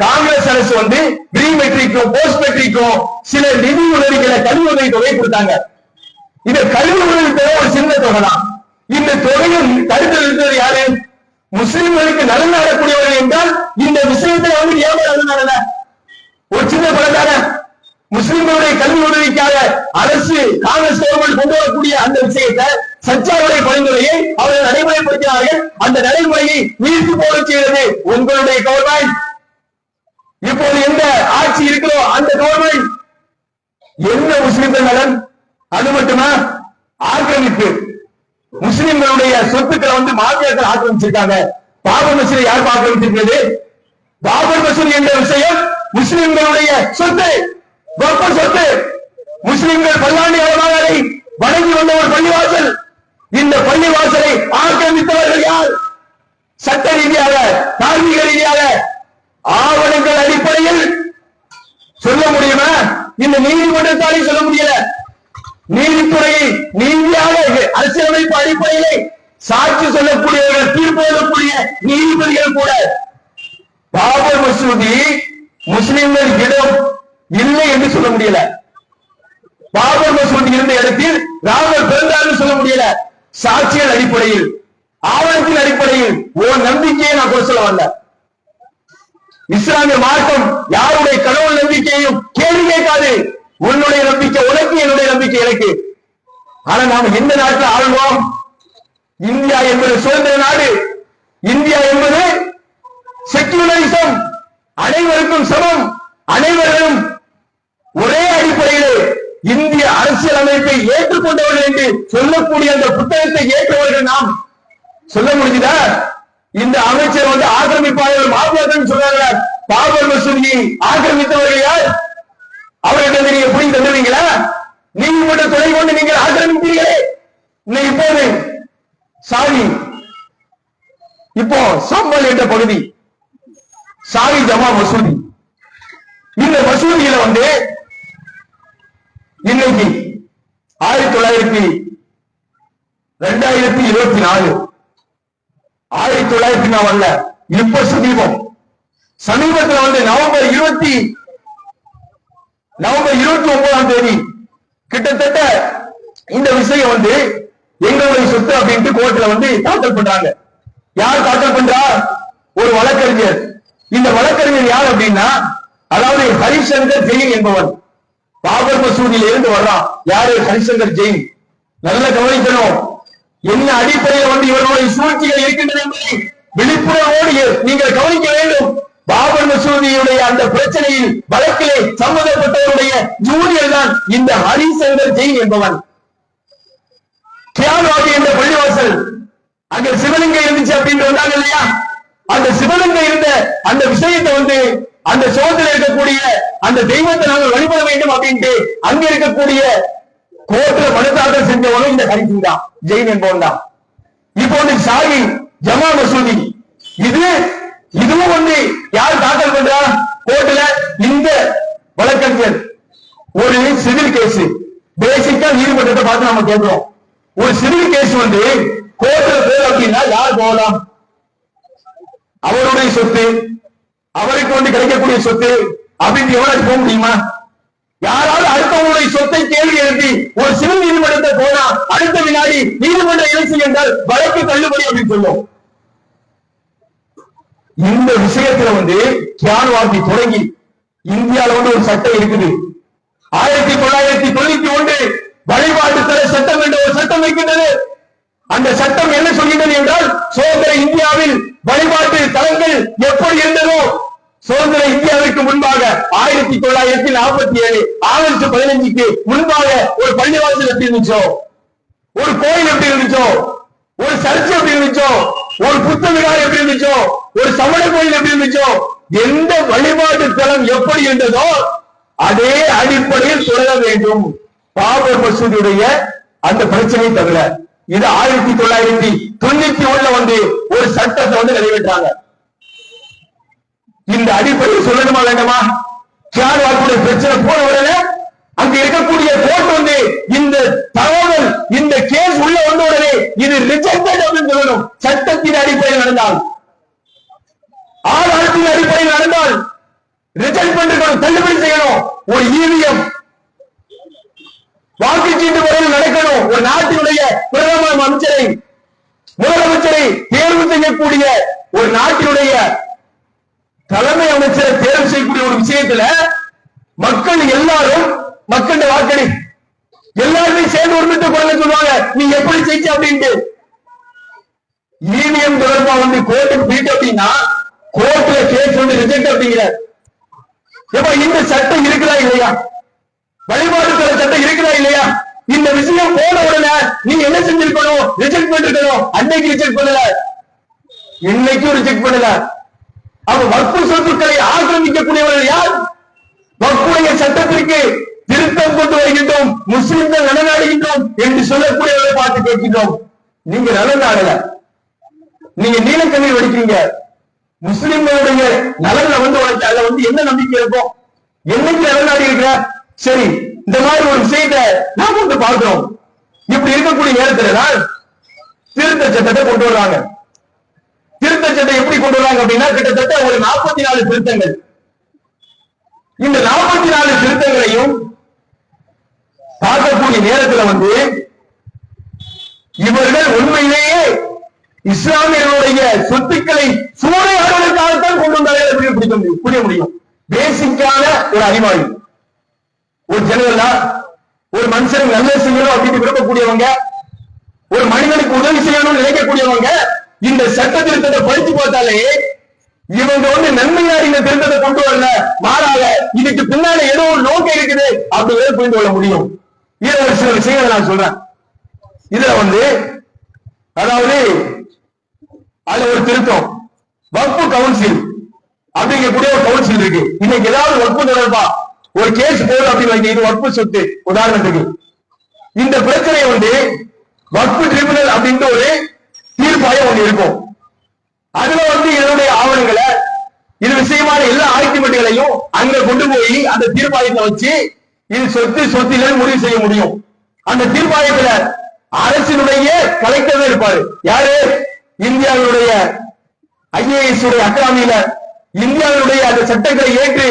காங்கிரஸ் அரசு வந்து ப்ரீ மெட்ரிக்கும் போஸ்ட் மெட்ரிக்கும் சில நிதி உதவிகளை கல்வி உதவி தொகை கொடுத்தாங்க. இந்த கல்வி உதவி தொகை ஒரு சின்ன தொகை தான். இந்த தொகையும் தடுத்து நிறுத்தது யாரு? முஸ்லிம்களுக்கு நலன் நாடக்கூடியவர்கள் என்றால் இந்த விஷயத்தை வந்து ஏமாற ஒரு சின்ன பணக்கார முஸ்லிம்களுடைய கல்வி உதவிக்காக அரசு காங்கிரஸ் கவர்மெண்ட் கொண்டு வரக்கூடிய அந்த விஷயத்தை சச்சாருடைய பரிந்துரையை அவர்கள் நடைமுறைப்படுத்தினார்கள். அந்த நடைமுறையை நீர்த்து போட செய்கிறது உங்களுடைய கவர்மெண்ட். இப்போது எந்த ஆட்சி இருக்கிறோ அந்த கவர்மெண்ட். என்ன முஸ்லிம்கள் நலன்? அது மட்டுமா? ஆக்கிரமிப்பு. முஸ்லிம்களுடைய சொத்துக்களை வந்து மாஃபியாக்கள் ஆக்கிரமிச்சிருக்காங்க. பாபர் மசூதி யார் ஆக்கிரமிச்சிருக்கிறது? பாபர் மசூதி என்ற விஷயம் முஸ்லிம்களுடைய சொத்து, சொத்து. முஸ்லிம்கள் பல்லாண்டு காலமாக அதை வணங்கி வந்த ஒரு பள்ளிவாசல். இந்த பள்ளிவாசலை ஆக்கிரமித்தவர்கள் யார்? சட்ட ரீதியாக, தார்மீக ரீதியாக, ஆவணங்கள் அடிப்படையில் சொல்ல முடியுமா? இந்த நீதிமன்றத்தாலே சொல்ல முடியல. நீதித்துறையை நீதியாக அரசியலமைப்பு அடிப்படையிலே சாட்சி சொல்லக்கூடியவர்கள், தீர்ப்பு எழுதக்கூடிய நீதிபதிகள் கூட பாபர் மசூதி முஸ்லிம்கள் இடம் இல்லை என்று சொல்ல முடியல. பாபர் மசூதி இருந்த இடத்தில் ராமர் பிறந்தார் சொல்ல முடியல. சாட்சிகள் அடிப்படையில், ஆவணத்தின் அடிப்படையில் ஒரு நம்பிக்கையை நான் கொண்டு சொல்ல வந்த. இஸ்லாமிய மார்க்கம் யாருடைய கடவுள் நம்பிக்கையையும் கேள்வி கேட்காது. உன்னுடைய நம்பிக்கை உனக்கு, என்னுடைய நம்பிக்கை எனக்கு. ஆனா நாம எந்த நாட்டில் ஆளுவோம்? இந்தியா என்பது சுதந்திர நாடு. இந்தியா என்பது செக்யூலரிசம், அனைவருக்கும் சமம், அனைவரும் ஒரே அடிப்படையில் இந்திய அரசியல் அமைப்பை ஏற்றுக்கொண்டவர்கள் என்று சொல்லக்கூடிய அந்த புத்தகத்தை ஏற்றவர்கள் நாம். சொல்ல முடியுதா? இந்த அமைச்சர் வந்து ஆக்கிரமிப்பாளர்கள் மாஃபியாக்கள் சொல்றாங்க. பாபர் மசூதியை ஆக்கிரமித்தவர்கள் யார்? அவர்கிட்ட நீங்க எப்படி தந்துருவீங்களா? நீதிமன்ற துணை கொண்டு நீங்கள் ஆக்கிரமிப்பீர்களே. இப்போது சாவி, இப்போ சம்பல் என்ற பகுதி சாவி ஜமா மசூதி. இந்த மசூதியில வந்து இன்னைக்கு 2024 1904 இப்ப சமீபத்தில் வந்து நவம்பர் 29ஆம் தேதி கிட்டத்தட்ட இந்த விஷயம் வந்து எங்களுடைய சொத்து அப்படின்ட்டு கோர்ட்ல வந்து தாக்கல் பண்றாங்க. யார் தாக்கல் பண்றா? ஒரு வழக்கறிஞர். இந்த வழக்கறிஞர் யார் அப்படின்னா, அதாவது ஹரிசங்கர் ஜெயின் என்பவன் பாபர் மசூதியில இருந்து வர்றான். யாரு? ஹரிசங்கர் ஜெயின். நல்ல கவனிக்கணும். என்ன அடிப்படையில் வந்து இவர்களுடைய சூழ்ச்சிகள் இருக்கின்றன என்பதை விழிப்புணர்வோடு நீங்கள் கவனிக்க வேண்டும். பாபர் மசூதியுடைய அந்த பிரச்சனையில் வழக்கிலே சம்பந்தப்பட்டவருடைய ஜூனியர் தான் இந்த ஹரிசங்கர் ஜெயின் என்பவன். கியான்வாடி என்ற பள்ளிவாசல், அங்க சிவலிங்கம் இருந்துச்சு அப்படின்னு வந்தாங்க இல்லையா? அந்த சிவலிங்கம் இருந்த அந்த விஷயத்தை வந்து அந்த சோதனை இருக்கக்கூடிய அந்த தெய்வத்தை நாங்கள் வழிபட வேண்டும் அப்படின்ட்டு அங்க இருக்கக்கூடிய கோர்ட்ல மனு தாக்கல் செஞ்சவனும் இந்த ஹரிசிங் தான், ஜெயின் என்பவன் தான். இப்போ வந்து சாகி ஜமா மசூதி, இதுவும் வந்து யார் தாக்கல் பண்றா கோர்ட்ல? இந்த வழக்கறிஞர். ஒரு சிவில் கேஸ், பேசிக்கா நீதிமன்றத்தை பார்த்து நம்ம கேட்கிறோம். ஒரு சிவில் கேஸ் வந்து கோர்ட்ல போல அப்படின்னா யார் போகலாம்? அவருடைய சொத்து, அவருக்கு வந்து கிடைக்கக்கூடிய சொத்து அப்படின்னு எவ்வளவு போக முடியுமா? யாராவது அடுத்தவங்களுடைய சொத்தை கேள்வி எழுப்பி ஒரு சிவில் நீதிமன்றத்தை போனா அடுத்த வினாடி நீதிமன்ற இலட்சி என்றால் வழக்கு தள்ளுபடி அப்படின்னு சொல்லும். இந்த விஷயத்துல வந்து கியான்வாடி தொடங்கி இந்தியாவில் வந்து ஒரு சட்டம் இருக்குது. 1991 வழிபாட்டு தர சட்டம் என்ற ஒரு சட்டம் இருக்கின்றது. அந்த சட்டம் என்ன சொல்கின்றது என்றால், சுதந்திர இந்தியாவில் வழிபாட்டு தலங்கள் எப்படி இருந்ததோ, சுதந்திர இந்தியாவிற்கு முன்பாக 1947 ஆகஸ்ட் 15க்கு முன்பாக ஒரு பள்ளிவாசல் எப்படி இருந்துச்சோ, ஒரு கோயில் எப்படி இருந்துச்சோ, ஒரு சர்ச் எப்படி இருந்துச்சோ, ஒரு புத்த விகாரம் எப்படி இருந்துச்சோ, ஒரு சமண கோயில் எப்படி இருந்துச்சோ, எந்த வழிபாட்டு தலம் எப்படி இருந்ததோ அதே அடிப்படையில் தொடர வேண்டும். பாபர் மசூதியுடைய அந்த பிரச்சனை தவிர இது 1991 வந்து ஒரு சட்டத்தை வந்து நிறைவேற்றாங்க. இந்த அடிப்படையில் சொல்லணுமா வேண்டாமா? கியான்வாடியுடைய பிரச்சனை போன உடனே அங்க இருக்கக்கூடிய கோர்ட் வந்து இந்த தகவல், இந்த கேஸ் உள்ள வந்த உடனே இது ரிஜெக்டட் அப்படின்னு சொல்லணும். சட்டத்தின் அடிப்படையில் நடந்தால் ஆதாரத்தின் அடிப்படையில் நடந்தால் ரிஜெக்ட் பண்ணிருக்கணும், தள்ளுபடி செய்யணும். ஒரு இவிஎம் வாக்குச்சீட்டு முறையில் நடக்கணும். ஒரு நாட்டினுடைய பிரதம அமைச்சரை முதலமைச்சரை தேர்வு செய்யக்கூடிய ஒரு நாட்டினுடைய தலைமை அமைச்சரை தேர்வு செய்யக்கூடிய ஒரு விஷயத்துல மக்கள் எல்லாரும் மக்கள் வாக்களி எல்லாருமே சேர்ந்து ஒருமித்த குரலை சொல்லுவாங்க, நீ எப்படி செய்ய அப்படின்ட்டு. இவிஎம் தொடர்பா வந்து கோர்ட்டுக்கு போயிட்டு அப்படின்னா கோர்ட்ல கேஸ் வந்து ரிஜெக்ட் அப்படிங்கிற இந்த சட்டம் இருக்குதா இல்லையா? வழிபாடு சட்டம் இருக்குதா இல்லையா? இந்த விஷயம் போன உடனே நீ என்ன செஞ்சிருக்கணும்? ரிஜெக்ட் பண்ணிருக்கணும். அன்னைக்கு ரிஜெக்ட் பண்ணல, இன்னைக்கும் ரிஜெக்ட் பண்ணல. அப்ப வக்ஃபு சொத்துக்களை ஆக்கிரமிக்கக்கூடியவர்கள் யார்? வக்ஃபுடைய சட்டத்திற்கு திருத்தம் கொண்டு வருகின்றோம், முஸ்லிம்கள் நலநாடுகின்றோம் என்று சொல்லக்கூடியவர்களை பார்த்து கேட்கின்றோம். நீங்க நலநாடல, நீங்க நீலக்கண்ணீர் வடிக்கிறீங்க. முஸ்லிம்களுடைய நலன்ல வந்து உனக்கு அதுல வந்து என்ன நம்பிக்கை இருக்கும்? என்னைக்கு நலநாடி இருக்கிற? சரி, இந்த மாதிரி ஒரு விஷயத்தை நாம வந்து பார்க்கிறோம். இப்படி இருக்கக்கூடிய நேரத்துல தான் திருத்த சட்டத்தை கொண்டு வர்றாங்க. திருத்த சட்டம் எப்படி கொண்டு வர்றாங்க அப்படின்னா கிட்டத்தட்ட ஒரு 44 திருத்தங்கள். இந்த 44 திருத்தங்களையும் பார்க்கக்கூடிய நேரத்துல வந்து இவர்கள் உண்மையிலேயே இஸ்லாமியர்களுடைய சொத்துக்களை சூறையாடுவதற்காகத்தான் கொண்டு வந்தார்கள் புரிய முடியும். பேசிக்கான ஒரு அறிவாளி, ஒரு ஜெனரலா ஒரு மனுஷனுக்கு நல்லது செய்யணும் அப்படின்னு விரும்பக்கூடியவங்க, ஒரு மனிதனுக்கு உதவி செய்யணும்னு நினைக்கக்கூடியவங்க இந்த சட்ட திருத்தத்தை படித்து பார்த்தாலே இவங்க வந்து நன்மையார் இந்த திருத்தத்தை கொண்டு வரல, மாறாக இதுக்கு பின்னால ஏதோ ஒரு நோக்கம் இருக்குது அப்படிங்கிறத புரிந்து கொள்ள முடியும். இதுல ஒரு சில விஷயங்களை நான் சொல்றேன். இதுல வந்து அதாவது அதுல ஒரு திருத்தம், வக்ஃபு கவுன்சில் அப்படிங்கக்கூடிய ஒரு கவுன்சில் இருக்கு. இன்னைக்கு ஏதாவது வக்ஃபு தொடர்பா ஒரு கேஸ் போடும் அப்படின்னு இது வக்ஃபு சொத்து உதாரணத்துக்கு, இந்த பிரச்சனையை வந்து வக்ஃபு ட்ரிபியூனல் அப்படின்ற ஒரு தீர்ப்பாயம் ஒன்று இருக்கும். அதுல வந்து இதனுடைய ஆவணங்களை இது விஷயமான எல்லா ஆர்குமெண்ட்களையும் அங்க கொண்டு போய் அந்த தீர்ப்பாயத்தை வச்சு இது சொத்து இல்லை முடிவு செய்ய முடியும். அந்த தீர்ப்பாயத்துல அரசினுடைய கலெக்டர் இருப்பாரு. யாரு? இந்தியாவுடைய ஐஏஎஸ் உடைய அகாடமியில இந்தியாவுடைய அந்த சட்டங்களை ஏற்று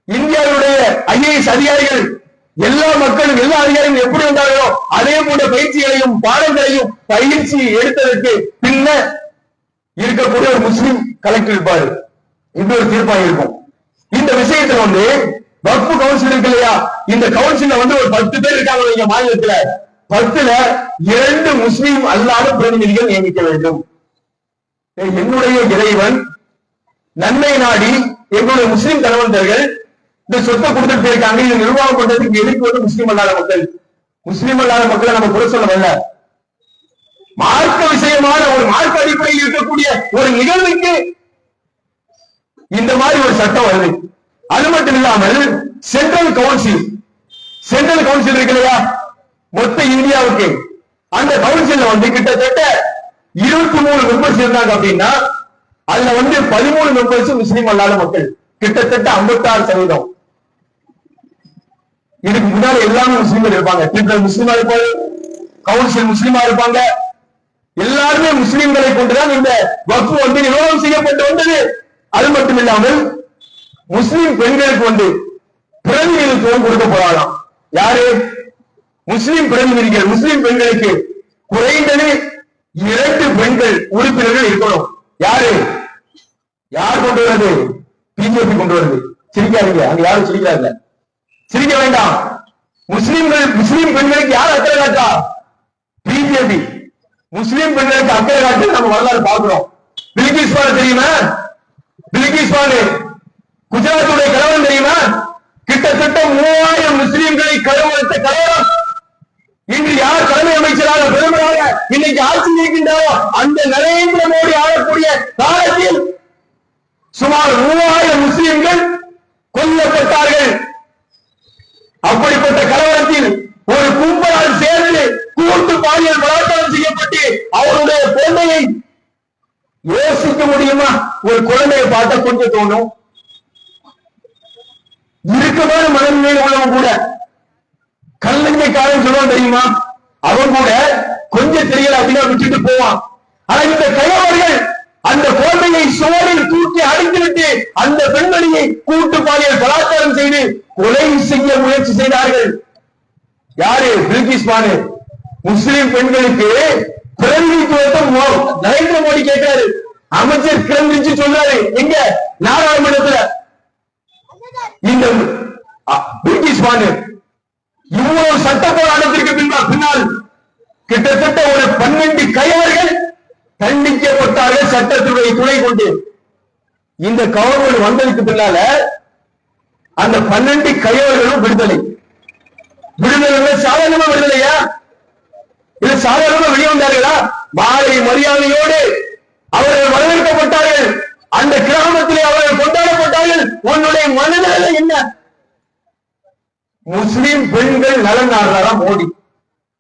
இந்தியாவுடைய ஐஏஎஸ் அதிகாரிகள் எல்லா மக்களும் எல்லா அதிகாரிகளும் எப்படி வந்தார்களோ அதே போன்ற பயிற்சிகளையும் பாடங்களையும் பயிற்சி எடுத்ததற்கு பின்ன இருக்கக்கூடிய ஒரு முஸ்லிம் கலெக்டர் இருப்பாரு. இப்படி ஒரு தீர்ப்பாயம் இருக்கும். இந்த விஷயத்துல வந்து வக்ஃபு கவுன்சில் இருக்கு இல்லையா, இந்த கவுன்சில்ல வந்து ஒரு 10 பேர் இருக்காங்க நீங்க மாநிலத்துல, 10ல 2 முஸ்லிம் அல்லாத பிரதிநிதிகள் நியமிக்க வேண்டும். என்னுடைய இறைவன் நன்மை நாடி எங்களுடைய முஸ்லிம் தலைவர்கள் இந்த சொத்தை கொடுத்துட்டு போயிருக்காங்க, இது நிர்வாகம் பண்றதுக்கு எதிர்க்கு வந்து முஸ்லிம் அல்லாத மக்களை நம்ம குறை சொல்ல வரல. மார்க்க விஷயமான ஒரு மார்க்க அடிப்படையில் இருக்கக்கூடிய ஒரு நிகழ்வுக்கு இந்த மாதிரி ஒரு சட்டம் வருது. அது மட்டும் இல்லாமல் சென்ட்ரல் கவுன்சில் இருக்கு இல்லையா, மொத்த இந்தியாவுக்கு அந்த கவுன்சில் வந்து கிட்டத்தட்ட 23 மெம்பர்ஸ் இருந்தாங்க அப்படின்னா அதுல வந்து 13 மெம்பர்ஸ் முஸ்லீம் அல்லாத மக்கள், கிட்டத்தட்ட 56%. இதுக்கு முன்னாடி எல்லாமே முஸ்லீம்கள் இருப்பாங்க. ட்ரிபியூனல் முஸ்லீமா இருப்பாங்க, கவுன்சில் முஸ்லீமா இருப்பாங்க. எல்லாருமே முஸ்லீம்களை கொண்டுதான் இந்த வக்ஃபு வந்து நிர்வாகம் செய்யப்பட்டு வந்தது. அது மட்டும் இல்லாமல் முஸ்லிம் பெண்களுக்கு வந்து பிரதிநிதித்துவம் கொடுக்க போறாராம். யாரு? முஸ்லிம் பிரதிநிதிகள். முஸ்லிம் பெண்களுக்கு குறைந்தது 2 பெண்கள் உறுப்பினர்கள் இருக்கணும். யாரு? யார் கொண்டு வருது? பிஜேபி கொண்டு வருது. சிரிக்காதீங்க, அங்க யாரும் சிரிக்கிறாங்க, சிரிக்க வேண்டாம். முஸ்லிம் பெண்களுக்கு யார் அக்கறை காட்டா? பிஜேபி. முஸ்லிம் பெண்களுக்கு அக்கறை காட்டு நம்ம வரலாறு பார்க்கிறோம். பில்கிஸ் பானு தெரியுமா? பில்கிஸ் பானு குஜராத்துடைய கலவரம் தெரியுமா? கிட்டத்தட்ட 3000 முஸ்லிம்களை கலவரத்த கலவரம். இன்று யார் தலைமை அமைச்சராக பிரதமராக இன்னைக்கு ஆட்சி இருக்கின்றாரோ அந்த நரேந்திர மோடி ஆளக்கூடிய காலத்தில் சுமார் 3000 முஸ்லிம்கள் கொல்லப்பட்டார்கள். அப்படிப்பட்ட கலவரத்தில் ஒரு கும்பலால் சேர்ந்து கூட்டு பாலியல் பலாத்காரம் செய்யப்பட்டு அவருடைய குழந்தையை யோசிக்க முடியுமா? ஒரு குழந்தையை பார்த்தா கொஞ்சம் தோணும். இறுக்கமான மனநிலையில் உள்ளவன் கூட கல்லஞ்சக்காரன் சொல்லுவான் தெரியுமா, அவன் கூட கொஞ்சம் தெரியல அப்படின்னா விட்டுட்டு போவான். ஆனா இந்த கயவர்கள் அந்த குழந்தையை சுவரில் தூக்கி அடித்துவிட்டு அந்த பெண்மணியை கூட்டு பாலியல் பலாத்காரம் செய்து கொலை செய்ய முயற்சி செய்தார்கள். யாரு? பில்கிஸ் பானு. முஸ்லிம் பெண்களுக்கு பிரதிநிதித்துவத்தை நரேந்திர மோடி கேட்கிறாரு. அமைச்சர் கிரண் ரிஜிஜு சொல்றாரு, எங்க நாடாளுமன்றத்துல இந்த பில்கிஸ் பானு இவ்வளவு சட்ட போராட்டத்திற்கு பின்னால் கிட்டத்தட்ட ஒரு 12 கையவர்கள் தண்டிக்கப்பட்டார்கள் சட்டத்துடைய துணை கொண்டு. இந்த கவர்மெண்ட் வந்ததுக்கு பின்னால அந்த 12 கையவர்களும் விடுதலை. சாதாரணமா விடுதலையா? இது சாதாரணமா வெளிவந்தார்களா? மாலை மரியாதையோடு அவர்கள் வரவேற்கப்பட்டார்கள். அந்த கிராமத்திலே அவர்கள் கொண்டாடப்பட்டார்கள். உன்னுடைய மனநிலை என்ன? முஸ்லிம் பெண்கள் நலன் நாடுறாரா மோடி?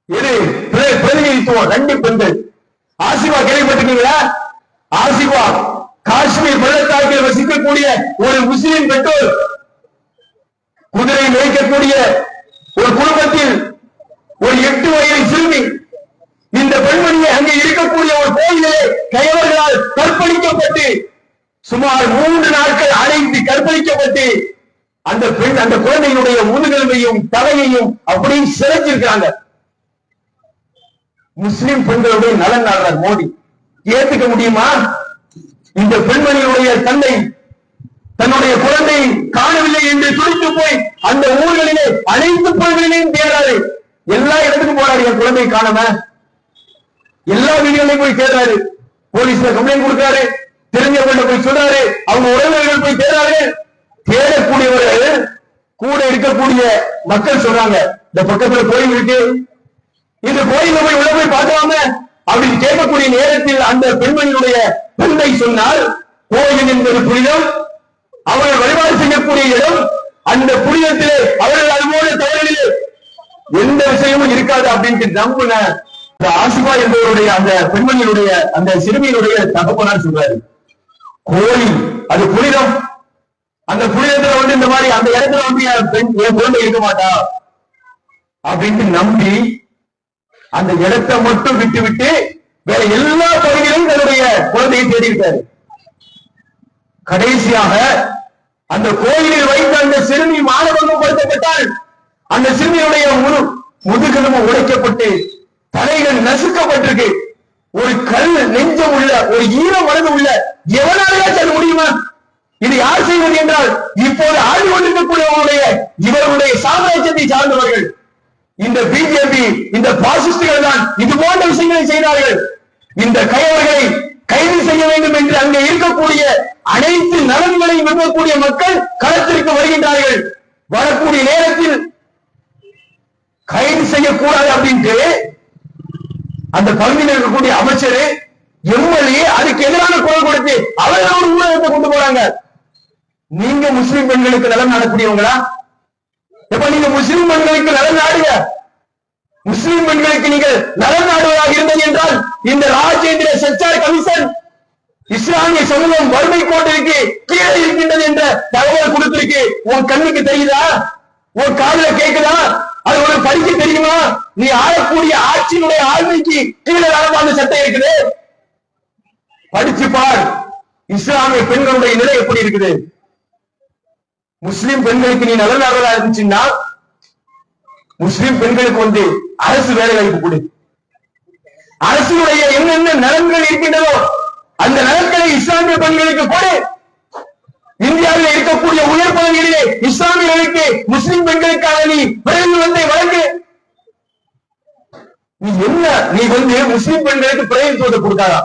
இது பிரதிநிதித்துவம். 2 பெண்கள். ஆசிபா கேள்விப்பட்டிருக்கீங்களா? ஆசிபா காஷ்மீர் பள்ளத்தாக்கில் வசிக்கக்கூடிய ஒரு முஸ்லிம் பெற்றோர், குதிரை மேய்க்கக்கூடிய ஒரு குடும்பத்தில் ஒரு 8 வயது சிறுமி. இந்த பெண்மணியை அங்கே இருக்கக்கூடிய ஒரு கோயிலே கையவர்களால் கற்பழிக்கப்பட்டு சுமார் 3 நாட்கள் அடைந்து கற்பழிக்கப்பட்டு அந்த பெண் அந்த குழந்தையினுடைய முதுகெலும்பையும் தலையையும் அப்படி சிறைச்சிருக்கிறாங்க. முஸ்லிம் பெண்களுடைய நலன் நாடுறார் மோடி. ஏத்துக்க முடியுமா? இந்த பெண்மணியுடைய தந்தை தன்னுடைய குழந்தை காணவில்லை என்று துடித்து போய் அந்த ஊர்களிலே அனைத்து பகுதிகளையும் தேடுறாரு. எல்லா இடத்துக்கும் போறாரு, என் குழந்தை காணாம. எல்லா வீடுகளையும் போய் தேடுறாரு. போலீஸ்ல கம்ப்ளைண்ட் கொடுக்கிறாரு, தெரிஞ்சவங்க போய் சொல்றாரு, அவங்க உறவினர்கள் போய் தேடுறாரு. தேடக்கூடியவர்கள் கூட இருக்கக்கூடிய மக்கள் சொல்றாங்க, இந்த பக்கத்துல கோயில் இருக்கு, இந்த கோயில போய் உள்ள போய் பார்க்கலாம அப்படின்னு கேட்கக்கூடிய நேரத்தில் அந்த பெண்மணியுடைய தந்தை சொன்னால், கோயில் என்பது புனிதம், அவர்கள் வழிபாடு செய்யக்கூடிய இடம், அந்த புனிதத்திலே அவர்கள் அதுபோல தவறுகளிலே எந்த விஷயமும் இருக்காது அப்படின்ட்டு நம்பின ஆசிபா என்பவருடைய அந்த பெண்மணியுடைய அந்த சிறுமியினுடைய தகப்பனார் சொல்றாரு, கோயில் அது புனிதம், அந்த புனிதத்துல வந்து இந்த மாதிரி அந்த இடத்துல வந்து என் குழந்தை இருக்க மாட்டா அப்படின்ட்டு நம்பி அந்த இடத்தை மட்டும் விட்டு விட்டு வேற எல்லா பகுதியிலும் தன்னுடைய குழந்தையை தேடி இருக்காரு. கடைசியாக அந்த கோயிலில் வைத்து அந்த சிறுமி மானபங்கப்படுத்தப்பட்டால் அந்த சிறுமியுடைய முதுகெலும்பு உடைக்கப்பட்டு தலைகள் நசுக்கப்பட்டிருக்கு. ஒரு கல் நெஞ்சம் உள்ள ஒரு ஈர மனது உள்ள எவனாலே செய்ய முடியுமா? இது யார் செய்வது என்றால் இப்போது ஆண்டு கொண்டிருக்கக்கூடிய இவர்களுடைய சாம்ராஜ்யத்தை சார்ந்தவர்கள், இந்த பிஜேபி, இந்த பாசிஸ்டுகள் தான் இது போன்ற விஷயங்களை செய்தார்கள். இந்த கையவர்களை கைது செய்ய வேண்டும் என்று அங்கே இருக்கக்கூடிய அனைத்து நலன்களையும் விரும்பக்கூடிய மக்கள் களத்திற்கு வருகின்றார்கள். வரக்கூடிய நேரத்தில் கைது செய்யக்கூடாது அப்படின்ட்டு அந்த பகுதியில் இருக்கக்கூடிய அமைச்சர், எம்எல்ஏ அதுக்கு எதிரான குரல் கொடுத்து அவர்கள் ஒரு ஊடகத்தை கொண்டு போறாங்க. நீங்க முஸ்லிம் பெண்களுக்கு நலன் நாடக்கூடியவங்களா? எப்ப நீங்க முஸ்லிம் பெண்களுக்கு நலன் நாடுங்க. முஸ்லிம் பெண்களுக்கு நீங்கள் நலன் நாடுவதாக இருந்தது என்றால் இந்த ராஜேந்திர சச்சார் கமிஷன் இஸ்லாமிய சமூகம் வறுமை கோட்டிற்கு கீழே இருக்கின்றது என்ற தகவல் கொடுத்திருக்கு. உன் கண்ணுக்கு தெரியுதா? உன் காதுல கேட்குதா? அது உனக்கு படிக்க தெரியுமா? நீ ஆளக்கூடிய ஆட்சியினுடைய ஆளுமைக்கு கீழே அந்த சட்டம் இருக்குது. படிச்சு பார், இஸ்லாமிய பெண்களுடைய நிலை எப்படி இருக்குது. முஸ்லிம் பெண்களுக்கு நீ நலன் நாடுவதா இருந்துச்சுன்னா முஸ்லிம் பெண்களுக்கு வந்து அரசு வேலை வாய்ப்பு கொடு. அரசுடைய என்னென்ன நலன்கள் இருக்கின்றதோ அந்த நலன்களை இஸ்லாமிய பெண்களுக்கு கொடு. இந்தியாவில் இருக்கக்கூடிய உயர் பதவிகளிலே இஸ்லாமியர்களுக்கு முஸ்லிம் பெண்களுக்காக நீ பிரதிநிதித்துவத்தை வழங்கு. நீ என்ன, நீ வந்து முஸ்லிம் பெண்களுக்கு பிரதிநிதித்துவத்தை கொடுத்தாரா?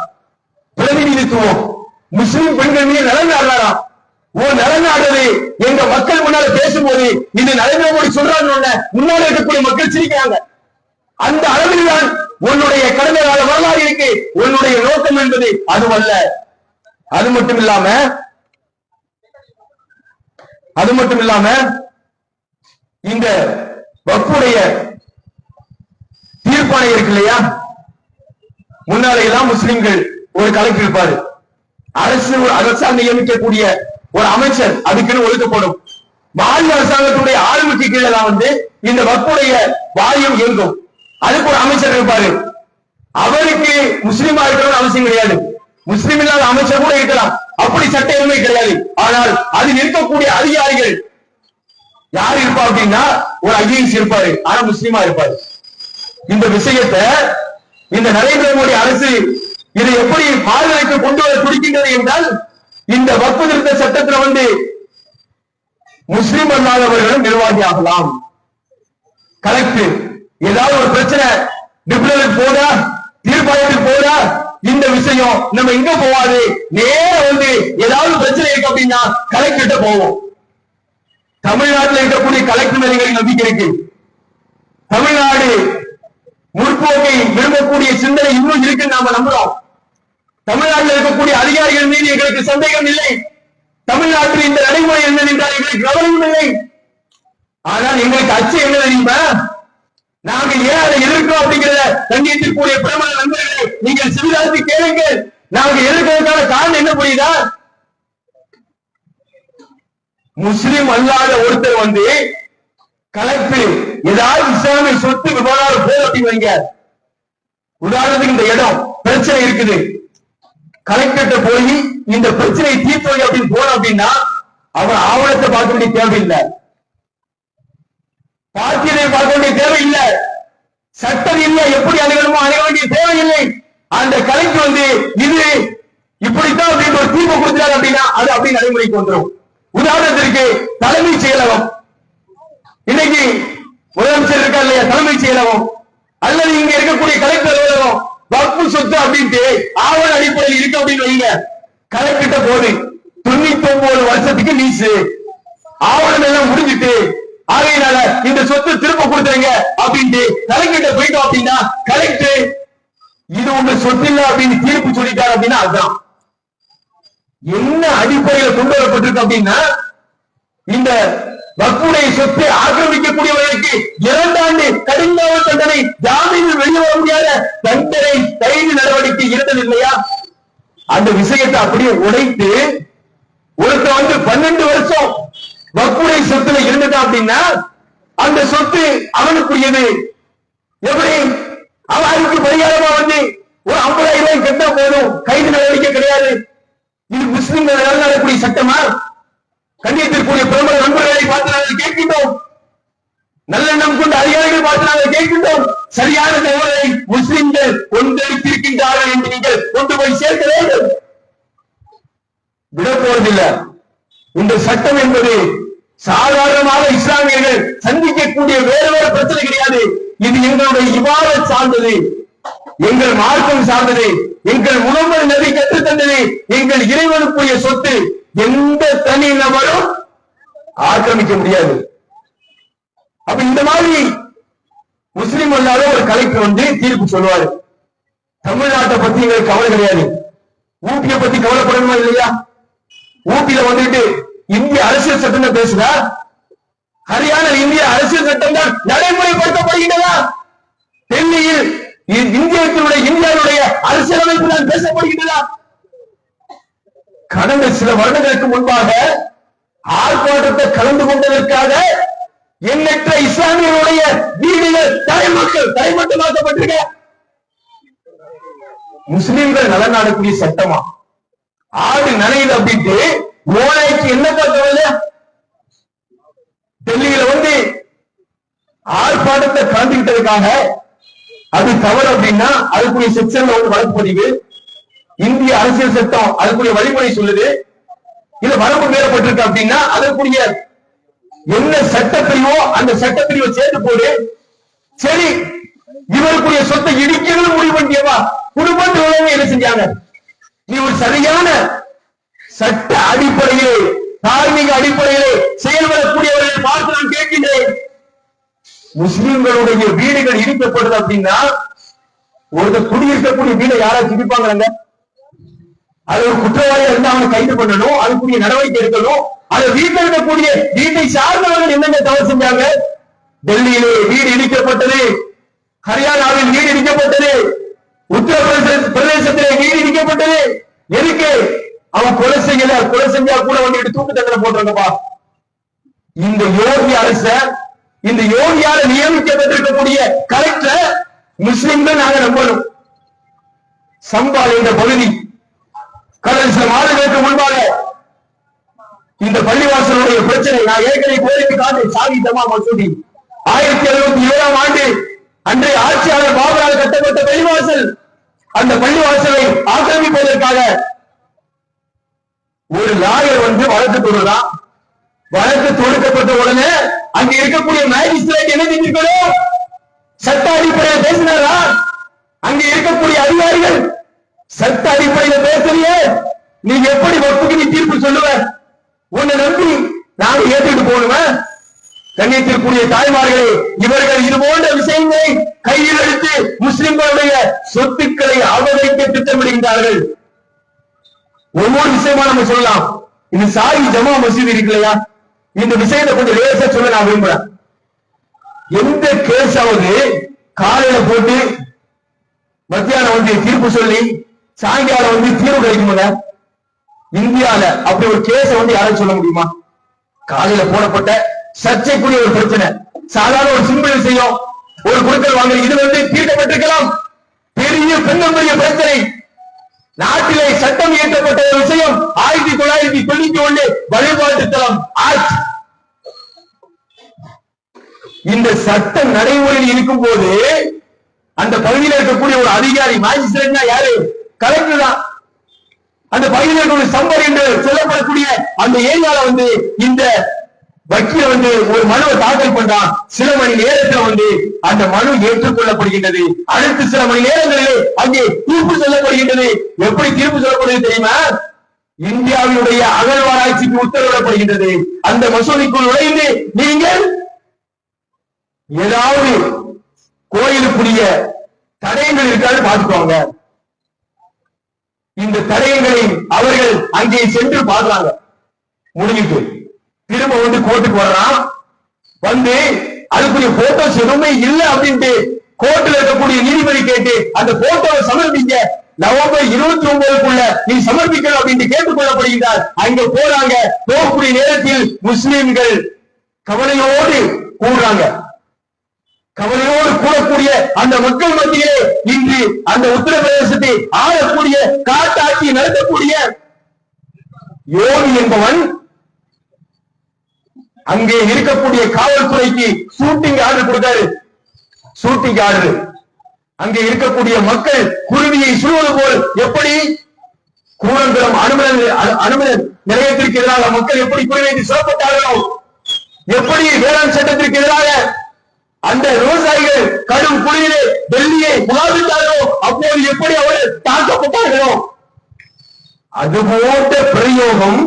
பிரதிநிதித்துவம் முஸ்லிம் பெண்கள் மீது நலன் நாடுறாரா? நலன் நாடுறது எங்க மக்கள் முன்னால பேசும்போது இது நரேந்திர மோடி சொல்றாங்க, முன்னால இருக்கக்கூடிய மக்கள் சிரிக்கிறாங்க. அந்த அளவில் தான் உன்னுடைய கடந்த கால வரலாறு இருக்கு. உன்னுடைய நோக்கம் என்பது அதுவல்ல. அது மட்டும் இல்லாம இந்த வக்ஃபுடைய தீர்ப்பாணை இருக்கு இல்லையா, முன்னாலே எல்லாம் முஸ்லிம்கள் ஒரு கலெக்டர் இருப்பாரு, அரசாங்கம் நியமிக்கக்கூடிய ஒரு அமைச்சர் அதுக்குன்னு ஒதுக்கப்படும். மாநில அரசாங்கத்துடைய ஆளுமைக்கு கீழே தான் வந்து இந்த வக்ஃபுடைய வாரியம் இயங்கும். அதுக்கு ஒரு அமைச்சர் இருப்பாரு. அவருக்கு முஸ்லீமா இருக்கணும்னு அவசியம் கிடையாது. முஸ்லிம் இல்லாத அமைச்சர் கூட இருக்கலாம், அப்படி சட்ட எதுவுமே கிடையாது. ஆனால் அதில் இருக்கக்கூடிய அதிகாரிகள் யார் இருப்பா அப்படின்னா ஒரு ஐஏஎஸ் இருப்பாரு, ஆனா முஸ்லீமா இருப்பாரு. இந்த விஷயத்தை இந்த நரேந்திர மோடி அரசு இதை எப்படி பாதுகாக்க கொண்டு வர துடிக்கின்றது என்றால், இந்த வக்ஃப் திருத்த சட்டத்தில் முஸ்லிம் அல்லாதவர்களும் நிர்வாகி ஆகலாம். கலெக்டர் ஏதாவது ஒரு பிரச்சனை டிப்ளமேட் போதா, தீர்ப்பாயத்தில் போதா, இந்த விஷயம் நம்ம எங்க போவாது, நேர ஏதாவது பிரச்சனை இருக்கு அப்படின்னா கலெக்டர்கிட்ட போவோம். தமிழ்நாட்டில் இருக்கக்கூடிய கலெக்டர் மேல எங்களுக்கு நம்பிக்கை இருக்கு. தமிழ்நாடு முற்போக்கை விரும்பக்கூடிய சிந்தனை இன்னும் இருக்குன்னு நாம நம்புறோம். தமிழ்நாட்டில் இருக்கக்கூடிய அதிகாரிகள் மீது எங்களுக்கு சந்தேகம் இல்லை. தமிழ்நாட்டில் இந்த நடைமுறை என்ன என்றால் எங்களுக்கு கவனம் இல்லை. ஆனால் எங்களுக்கு அச்சம் என்ன தெரியுமா, நாங்க ஏன் அதை எதிர்க்கிறோம் அப்படிங்கிறத கண்டிக்கக்கூடிய பிரபல நண்பர்களை நீங்கள் சிறிதாசி கேளுங்கள். நாங்க எதிர்க்கிறதுக்கான காரணம் என்ன புரியுதா, முஸ்லிம் அல்லாத ஒருத்தர் கலெக்டர் ஏதாவது இஸ்லாமிய சொத்து விவகாரம் போது அப்படின்னு வைங்க. உதாரணத்துக்கு இந்த இடம் பிரச்சனை இருக்குது, கலெக்டர்கிட்ட போய் இந்த பிரச்சனையை தீர்த்து வை அப்படின்னு போன அப்படின்னா அவன் ஆவணத்தை பார்க்க வேண்டிய தேவையில்லை, பார்த்தியை பார்க்க வேண்டிய தேவையில்லை, சட்டம் இல்லை, எப்படி அணுகணுமோ அணுக வேண்டிய தேவையில்லை. அந்த கலெக்டர் இது இப்படித்தான் அப்படின்னு ஒரு தீர்ப்பு கொடுத்தாரு அப்படின்னா அது அப்படி நடைமுறைக்கு வந்துடும். உதாரணத்திற்கு தலைமைச் செயலகம், இன்னைக்கு முதலமைச்சர் இருக்கா இல்லையா, தலைமைச் செயலகம் அல்லது இங்க இருக்கக்கூடிய கலெக்டர் அலுவலகம் வக்ஃப் சொத்து அப்படின்ட்டு ஆவண அடிப்படையில் இருக்கு அப்படின்னு வைங்க. கலெக்டர்கிட்ட போது 99 வருஷத்துக்கு லீஸு ஆவணம் எல்லாம் முடிஞ்சிட்டு, ஆகையினால இந்த சொத்து திரும்ப கொடுத்துருங்க அப்படின்ட்டு கலெக்டர்கிட்ட போயிட்டோம் அப்படின்னா கலெக்டர் இது உங்க சொத்து இல்ல அப்படின்னு தீர்ப்பு சொல்லிட்டாரு அப்படின்னா அதுதான் என்ன அடிப்படையில் கொண்டு வரப்பட்டிருக்கு அப்படின்னா, இந்த வக்ஃபுடைய சொத்தை ஆக்கிரமிக்கக்கூடியவர்களுக்கு 2 ஆண்டு கடுங்காவ தண்டனை, ஜாமீனில் வெளியே வர முடியாத தண்டனை, கைது நடவடிக்கை இருந்தது இல்லையா. அந்த விஷயத்தை அப்படியே உடைத்து ஒருத்தர் 12 வருஷம் வக்ஃபுடைய சொத்துல இருந்தது அப்படின்னா அந்த சொத்து அவனுக்குரியது. எப்படி அவனுக்கு பரிகாரமா ஒரு 50,000 ரூபாய் கட்டா போதும், கைது நடவடிக்கை கிடையாது. இது முஸ்லிம்கள் நடக்கக்கூடிய சட்டமா? கண்ணியத்திற்குரிய பிரபல நண்பர்களை பார்த்து நாங்கள் கேட்கின்றோம், நல்லெண்ணம் கொண்ட அதிகாரிகள் பார்த்து நாங்கள் கேட்கின்றோம், சரியான தகவலை முஸ்லிம்கள் கொண்டெடுத்திருக்கின்றார்கள் என்று நீங்கள் கொண்டு போய் சேர்க்க வேண்டும். விட போவதில்லை. இந்த சட்டம் என்பது சாதாரணமாக இஸ்லாமியர்கள் சந்திக்கக்கூடிய வேறு வேறு பிரச்சனை கிடையாது. இது எங்களுடைய இபாதத் சார்ந்தது, எங்கள் மார்க்கம் சார்ந்தது, எங்கள் முகமது நபி கற்றுத் தந்தது, எங்கள் இறைவனுக்குரிய சொத்து. எந்த தனி நபரும் ஆக்கிரமிக்க முடியாது. அப்ப இந்த மாதிரி முஸ்லிம் அல்லாத ஒரு கலெக்டர் தீர்ப்பு சொல்லுவாரு. தமிழ்நாட்டை பத்தி எங்களுக்கு கவலை கிடையாது, ஊட்டியை பத்தி கவலைப்படணுமா இல்லையா? ஊட்டியில இந்திய அரசியல் சட்டம் பேசுதா? ஹரியானா இந்திய அரசியல் சட்டம் தான் நடைமுறைப்படுத்தப்படுகின்றதா? டெல்லியில் இந்தியாவுடைய அரசியலமைப்பு தான் பேசப்படுகின்றதா? கடந்த சில வருடங்களுக்கு முன்பாக ஆர்ப்பாட்டத்தை கலந்து கொண்டதற்காக எண்ணற்ற இஸ்லாமியர்களுடைய வீடுகள் தரைமட்டமாக்கப்பட்டிருக்க. முஸ்லிம்கள் நலநாடக்கூடிய சட்டமா? ஆடு நனையுது அப்படின்ட்டு ஓலைக்கு என்ன கவலை? டெல்லியில ஆர்ப்பாட்டத்தை கலந்துகிட்டதுக்காக அது தவறு அப்படின்னா அதுக்குரிய செக்ஷன்ல வழக்கு பதிவு. இந்திய அரசியல் சட்டம் அதுக்குரிய வழிமுறை சொல்லுது. இது வரம்பு மீறப்பட்டிருக்கு அப்படின்னா அதற்குரிய என்ன சட்டப்பிரிவோ அந்த சட்டப்பிரிவை சேர்த்து போடு. சரி, இவருக்குரிய சொத்தை இடிக்கிறது முடிவு பண்ணியவா? குடும்பத்தில் என்ன செஞ்சாங்க? நீ ஒரு சரியான சட்ட அடிப்படையிலே தார்மீக அடிப்படையிலே செயல்படக்கூடியவர்கள் பார்த்து நான் கேட்கின்றேன். முஸ்லிம்களுடைய வீடுகள் இடிக்கப்படுது அப்படின்னா ஒருத்தர் குடியிருக்கக்கூடிய வீடை யாராச்சும் இடிப்பாங்க? அது ஒரு குற்றவாளியா இருந்தா அவனை கைது பண்ணணும், அதுக்குரிய நடவடிக்கை எடுக்கணும். அது வீட்டில் இருக்கக்கூடிய வீட்டை சார்ந்தவர்கள் என்னென்ன தவறு செஞ்சாங்க? டெல்லியிலே வீடு இடிக்கப்பட்டது, ஹரியானாவில் வீடு இடிக்கப்பட்டது, உத்தரப்பிரதேசத்திலே வீடு இடிக்கப்பட்டது. எதுக்கு? அவன் கொலை செய்யல, கொலை செஞ்சா கூட தூக்கு தண்டனை போட்டுருங்கப்பா. இந்த யோகி அரச, இந்த யோகியால நியமிக்கப்பட்டிருக்கக்கூடிய கலெக்டர் முஸ்லிம்கள் நாங்க நம்பணும். சம்பால் என்ற பகுதி சில மாதங்களுக்கு முன்பாக இந்த பள்ளிவாசலுடைய பிரச்சனை நான் ஏற்கனவே கோரிக்கை காட்டு சாகி ஜமா மசூதி 1707ஆம் ஆண்டு அன்றைய ஆட்சியாளர் பாபரால் கட்டப்பட்ட பள்ளிவாசல். அந்த பள்ளிவாசலை ஆக்கிரமிப்பதற்காக ஒரு லாயர் வழக்கு தொடுறான். வழக்கு தொடுக்கப்பட்ட உடனே அங்க இருக்கக்கூடிய மேஜிஸ்ட்ரேட் என்ன செஞ்சிருக்கணும்? சட்ட அடிப்படையில் பேசினாரா? அங்க இருக்கக்கூடிய அதிகாரிகள் சட்ட அடிப்படையில் பேசலையே, நீங்க எப்படி வகுப்புக்கு நீ தீர்ப்பு சொல்லுவ? உன்னை நம்பி நாங்க ஏற்றுட்டு போகணுமே? கண்ணியத்திற்குரிய தாய்மார்களே, இவர்கள் இது போன்ற விஷயங்களை கையில் எடுத்து முஸ்லிம்களுடைய சொத்துக்களை அபகரிக்க திட்டமிடுகின்றார்கள். ஒவ்வொரு விஷயமா நம்ம சொல்லலாம். இந்த சாகி ஜமா மசூதி இருக்கு இல்லையா, இந்த விஷயத்தை கொஞ்சம் லேசா சொல்ல நான் விரும்புறேன். எந்த கேஸாவது காலையில போட்டு மத்தியானம் தீர்ப்பு சொல்லி சாயங்காலம் தீர்வு கிடைக்கும்ல? இந்தியால அப்படி ஒரு கேஸ யாரும் சொல்ல முடியுமா? காலையில போடப்பட்ட சர்ச்சைக்குரிய ஒரு பிரச்சனை, சாதாரண ஒரு சிம்பிள் விஷயம், ஒரு குழுக்கள் வாங்க, இது தீர்க்கப்பட்டிருக்கலாம். பெரிய பெரிய பிரச்சனை, நாட்டிலே சட்டம் இயற்றப்பட்ட ஒரு விஷயம் 1991 வழிபாட்டு தளம் ஆக்ட். இந்த சட்டம் நடைமுறையில் இருக்கும் போது அந்த பகுதியில் இருக்கக்கூடிய ஒரு அதிகாரி, மேஜிஸ்ட்ரேட்னா யாரு? கலெக்டர் தான். அந்த பகுதியில் இருக்கக்கூடிய சம்பர் என்று சொல்லப்படக்கூடிய அந்த ஏரியால இந்த வக்கீல ஒரு மனுவை தாக்கல் பண்றான். சில மணி நேரத்தில் அந்த மனு ஏற்றுக்கொள்ளப்படுகின்றது. அடுத்த சில மணி நேரங்களிலே அங்கே தீர்ப்பு சொல்லப்படுகின்றது. எப்படி தீர்ப்பு சொல்லப்படுகிறது தெரியுமா? இந்தியாவினுடைய அகழ்வாராய்ச்சிக்கு உத்தரவிடப்படுகின்றது. அந்த மசூதிக்குள் நுழைந்து நீங்கள் ஏதாவது கோயிலுக்குரிய தடயங்கள் இருக்காது பார்த்துக்கோங்க. இந்த தடயங்களை அவர்கள் அங்கே சென்று பார்க்கறாங்க. முடிஞ்சிட்டு திரும்ப கோர்ட்டுக்கு வர்றான். அதுக்குரிய போட்டோஸ் எதுவுமே இல்லை அப்படின்ட்டு கோர்ட்ல இருக்கக்கூடிய நீதிபதி கேட்டு அந்த போட்டோவை சமர்ப்பிங்க, நவம்பர் 29க்குள்ள நீ சமர்ப்பிக்கணும் அப்படின்ட்டு கேட்டுக்கொள்ளப்படுகிறார். அங்க போறாங்க. போகக்கூடிய நேரத்தில் முஸ்லிம்கள் கவலையோடு கூடுறாங்க. கவலையோடு கூடக்கூடிய அந்த மக்கள் மத்தியிலே இன்று அந்த உத்தரப்பிரதேசத்தை ஆளக்கூடிய காட்டாட்சி நடத்தக்கூடிய யோகி என்பவன் அங்கே இருக்கக்கூடிய காவல்துறைக்கு ஷூட்டிங் ஆர்டர் கொடுத்தாரு. Shooting order. அங்கே இருக்கக்கூடிய மக்கள் குருவியை சுடுவது போல், எப்படி கூடங்குளம் அனுமதி நிலையத்திற்கு எதிராக மக்கள் எப்படி குருவியை சுடப்பட்டார்களோ, எப்படி வேளாண் சட்டத்திற்கு எதிராக அந்த விவசாயிகள் கடும் குளிரிலே டெல்லியை முகாமிட்டார்களோ, அப்போது எப்படி அவர்கள் தாக்கப்பட்டார்களோ, அது போன்ற பிரயோகம்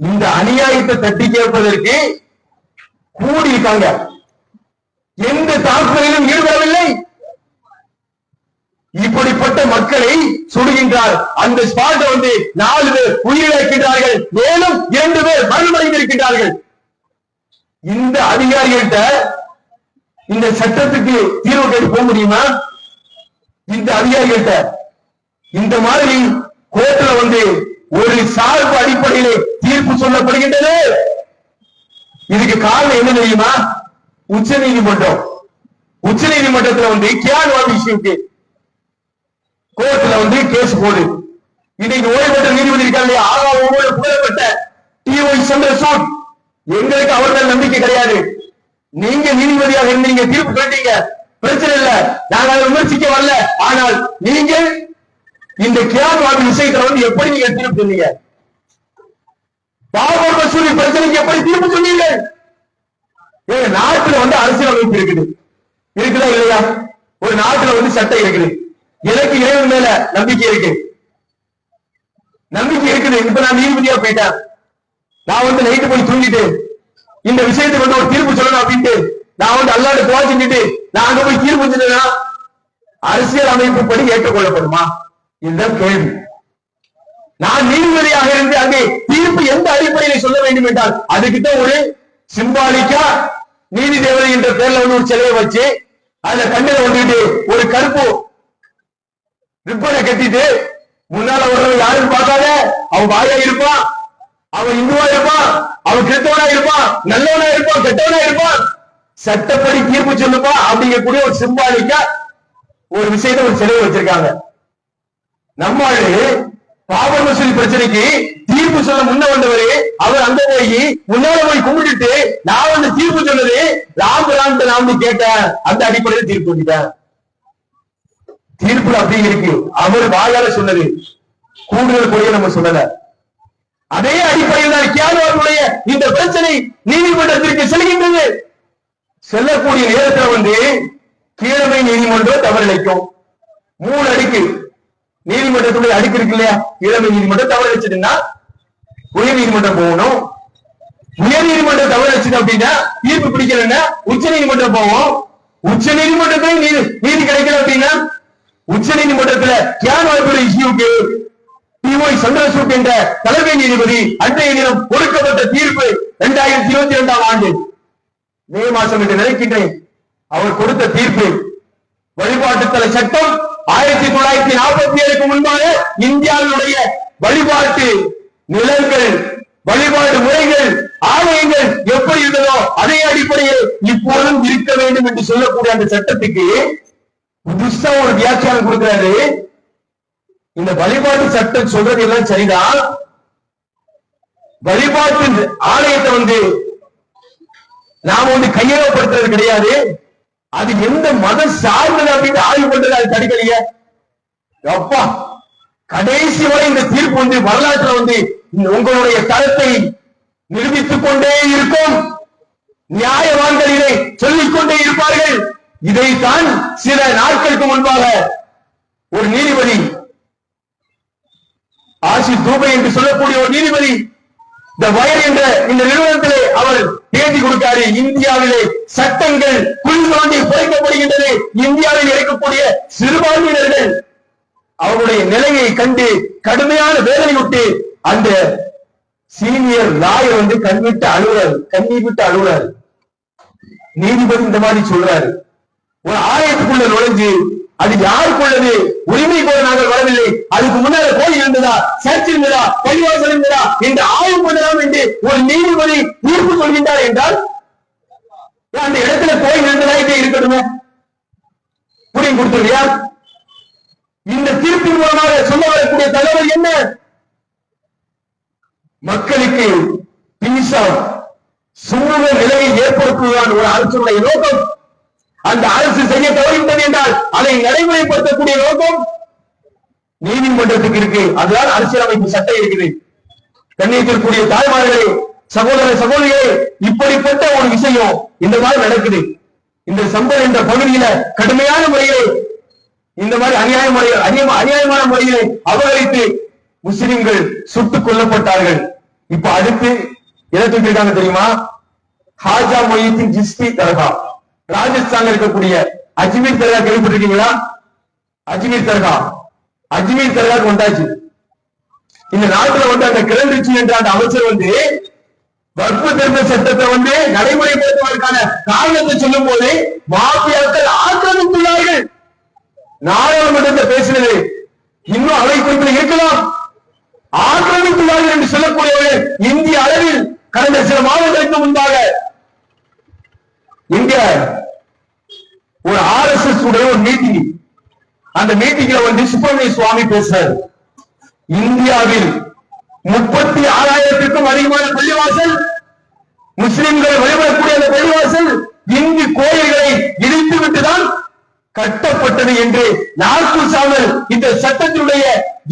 இந்த அநியாயத்தை தட்டி கேட்பதற்கு கூடியிருக்காங்க. எந்த தாக்குதலிலும் ஈடுபடவில்லை. இப்படிப்பட்ட மக்களை சுடுகின்றார். அந்த ஸ்பாட் 4 பேர் உயிரிழக்கின்றார்கள். மேலும் 2 பேர் மரணமடைந்திருக்கின்றார்கள். இந்த அதிகாரிகள்கிட்ட இந்த சட்டத்துக்கு தீர்வு கேட்டு போக முடியுமா? இந்த அதிகாரிகள்கிட்ட இந்த மாதிரி கோர்ட்ல ஒரு சார்பு அடிப்படையிலே தீர்ப்பு சொல்லப்படுகின்றது. இதுக்கு காரணம் என்ன தெரியுமா? உச்ச நீதிமன்றம். உச்ச நீதிமன்றத்தில் கியான் விஷயத்துக்கு கோர்ட்ல கேஸ் போடு. இன்னைக்கு ஓய்வு பெற்ற நீதிபதி இருக்காங்க, ஆகாவோடு புகழப்பட்ட டி.ஒய். சந்திரசூட். எங்களுக்கு அவர்கள் நம்பிக்கை கிடையாது. நீங்க நீதிபதியாக இருந்து நீங்க தீர்ப்பு கேட்டீங்க, பிரச்சனை இல்ல, நாங்கள் அதை விமர்சிக்க வரல. ஆனால் நீங்க இந்த கியான் விஷயத்துல எப்படி நீங்க தீர்ப்பு சொன்னீங்க? பாபர் மசூதி பிரச்சனைக்கு எப்படி தீர்ப்பு சொன்னீங்க? எங்க நாட்டுல அரசியல் அமைப்பு இருக்குது, இருக்குதா இல்லையா? ஒரு நாட்டுல சட்டம் இருக்குது. எனக்கு இறைவன் மேல நம்பிக்கை இருக்கு, நம்பிக்கை இருக்குது. இப்ப நான் நீதிபதியா போயிட்டேன். நான் நைட்டு போய் தூங்கிட்டு இந்த விஷயத்துக்கு ஒரு தீர்ப்பு சொல்லணும் அப்படின்ட்டு நான் அல்லாஹ்ட்ட துஆ செஞ்சுட்டு நான் அங்க போய் தீர்ப்பு செஞ்சேன்னா அரசியல் அமைப்பு படி ஏற்றுக்கொள்ளப்படுமா? இதுதான் கேள்வி. நான் நீதிபதியாக இருந்து அங்கே தீர்ப்பு எந்த அடிப்படையில் சொல்ல வேண்டும் என்றால் அதுக்கிட்ட ஒரு சிம்பாலிக்கா நீதி தேவதை என்ற பேர்ல ஒரு சிலையை வச்சு அதுல கண்ணில வந்துட்டு ஒரு கருப்பு ரிப்பனை கட்டிட்டு முன்னால வர்றவன் யாருன்னு பார்க்காத, அவன் வாயா இருப்பான், அவன் இந்துவா இருப்பான், அவன் கிறிஸ்தவனா இருப்பான், நல்லவனா இருப்பான், கெட்டவனா இருப்பான், சட்டப்படி தீர்ப்பு சொல்லுப்பா அப்படிங்கக்கூடிய ஒரு சிம்பாலிக்கா ஒரு விஷயத்தை ஒரு சிலையை வச்சிருக்காங்க. நம்மாளு பாபர் மசூதி பிரச்சனைக்கு தீர்ப்பு சொல்ல முன்ன வந்தவரு அவர் அங்க போய் முன்னால போய் கும்பிட்டுட்டு நான் வந்து தீர்ப்பு சொன்னது ராம் நான் வந்து கேட்டேன், அந்த அடிப்படையில் தீர்ப்பு வந்துட்டேன். தீர்ப்பு அப்படி இருக்கு. அவர் வாயால சொன்னது, கூடுதல் கொடியை நம்ம சொல்லல. அதே அடிப்படையில் தான் கியானுடைய இந்த பிரச்சனை நீதிமன்றத்திற்கு செல்கின்றது. செல்லக்கூடிய நேரத்தில் வந்து கீழமை நீதிமன்றம் தவறிழைக்கும். 3 அடுக்கு நீதிமன்றத்துடைய அடுக்கு இருக்கு இல்லையா? கீழமை நீதிமன்றம் தவறிழைச்சதுன்னா உயர் நீதிமன்றம் போகணும். உயர் நீதிமன்றம் தவறிழைச்சது அப்படின்னா தீர்ப்பு பிடிக்கலன்னா உச்ச நீதிமன்றம் போவோம். உச்ச நீதிமன்றத்தில் நீதி கிடைக்கல அப்படின்னா உச்ச நீதிமன்றத்துல கியானுடைய இஷ்யூக்கு டிஒய் சந்திரசூட் என்ற தலைமை நீதிபதி அன்றைய தினம் கொடுக்கப்பட்ட தீர்ப்பு 2022ஆம் ஆண்டு மே மாசம் என்று நினைக்கின்றேன். அவர் கொடுத்த தீர்ப்பு வழிபாட்டுத்தல சட்டம் 1947க்கு முன்பாக இந்தியாவினுடைய வழிபாட்டு நிலங்கள், வழிபாடு முறைகள், ஆலயங்கள் எப்படி இருந்ததோ அதே அடிப்படையில் இப்போதும் இருக்க வேண்டும் என்று சொல்லக்கூடிய அந்த சட்டத்துக்கு புதுசா ஒரு வியாக்கியானம் கொடுக்கிறாரு. இந்த வழிபாட்டு சட்டம் சொல்றது எல்லாம் சரிதான். வழிபாட்டு ஆலயத்தை வந்து நாம வந்து கையகப்படுத்துறது கிடையாது. அது எந்த மதம் சார்ந்தது அப்படின்னு ஆய்வு பண்றது அது தடுக்கலையே. அப்பா கடைசி வரை இந்த தீர்ப்பு வந்து வரலாற்றுல வந்து உங்களுடைய தரத்தை நிரூபித்துக் கொண்டே இருக்கும். நியாயவான்களிலே சொல்லிக் கொண்டே இருப்பார்கள். இதைத்தான் சில நாட்களுக்கு முன்பாக ஒரு நீதிபதி ஆசிப் தூபை என்று சொல்லக்கூடிய ஒரு நீதிபதி த வயர் என்ற இந்த நிறுவனத்திலே அவர் பேட்டி கொடுத்தாரு. இந்தியாவிலே சட்டங்கள் குழி தோண்டி குறைக்கப்படுகின்றது. இந்தியாவில் இருக்கக்கூடிய சிறுபான்மையினர்கள் அவருடைய நிலையை கண்டு கடுமையான வேதனை விட்டு அந்த சீனியர் லாயர் வந்து கண்ணீர் விட்டு அழுகுறாரு. நீதிபதி இந்த மாதிரி சொல்றாரு, ஒரு ஆலயத்துக்குள்ள நுழைஞ்சு அது யாருக்குள்ளது, உரிமை கோர நாங்கள் வரவில்லை, அதுக்கு முன்னால கோயில் இருந்ததா, சர்ச் இருந்ததா, பள்ளிவாசல் இருந்ததா என்று ஆய்வு பண்ணலாம் என்று ஒரு நீதிபதி தீர்ப்பு சொல்கின்றார் என்றால் அந்த இடத்துல கோயில் இருந்ததா இங்கே இருக்கணுமே, புரியும் கொடுத்துருவியா? இந்த தீர்ப்பின் மூலமாக சொல்ல வரக்கூடிய தகவல் என்ன? மக்களுக்கு சமூக நிலையை ஏற்படுத்துவதுதான் ஒரு அரசுடைய நோக்கம். அந்த அரசு செய்ய தவறிவிட்டது என்றால் அதை நடைமுறைப்படுத்தக்கூடிய நோக்கம் நீதிமன்றத்துக்கு இருக்கு. அதுதான் அரசியலமைப்பு சட்டம் இருக்குது. கண்ணியத்திற்குரிய தாய்மார்களே, சகோதர சகோதரிகளே, இப்படிப்பட்ட ஒரு விஷயம் இந்த மாதிரி நடக்குது. இந்த சம்பவம் என்ற பகுதியில கடுமையான முறையிலே இந்த மாதிரி அநியாயமான முறையிலே அபகரித்து முஸ்லிம்கள் சுட்டுக் கொல்லப்பட்டார்கள். இப்ப அடுத்து எதை தூக்கிருக்காங்க தெரியுமா? ஹாஜா மொய்தீன் சிஸ்தி தர்கா, ராஜஸ்தான் இருக்கக்கூடிய அஜ்மீர் தர்கா கேள்விப்பட்டிருக்கீங்களா? அஜ்மீர் தர்காக்கு வந்தாச்சு. இந்த நாட்டுல வந்து அந்த கிரண் ரிச்சி என்ற அந்த அமைச்சர் வந்து வக்ஃப் திருத்த சட்டத்தை வந்து நடைமுறைப்படுத்துவதற்கான காரணத்தை சொல்லும் போது மாஃபியாக்கள் ஆக்கிரமித்துள்ளார்கள். நாடாளுமன்றத்தை பேசினது இன்னும் அவை குறிப்பில் இருக்கலாம். ஆக்கிரமித்துள்ளார்கள் என்று சொல்லக்கூடியவர்கள் இந்திய அளவில் கடந்த சில மாதங்களுக்கு முன்பாக இங்க ஒரு RSS உடைய ஒரு மீட்டிங், அந்த மீட்டிங்ல வந்து சுப்பிரமணிய சுவாமி பேசுறாரு. இந்தியாவில் 36,000க்கும் அதிகமான பள்ளிவாசல், முஸ்லிம்கள் வழிபடக்கூடிய அந்த பள்ளிவாசல் இந்து கோயில்களை இடித்து விட்டுதான் கட்டப்பட்டது என்று நாகூசாமல் இந்த சட்டத்தினுடைய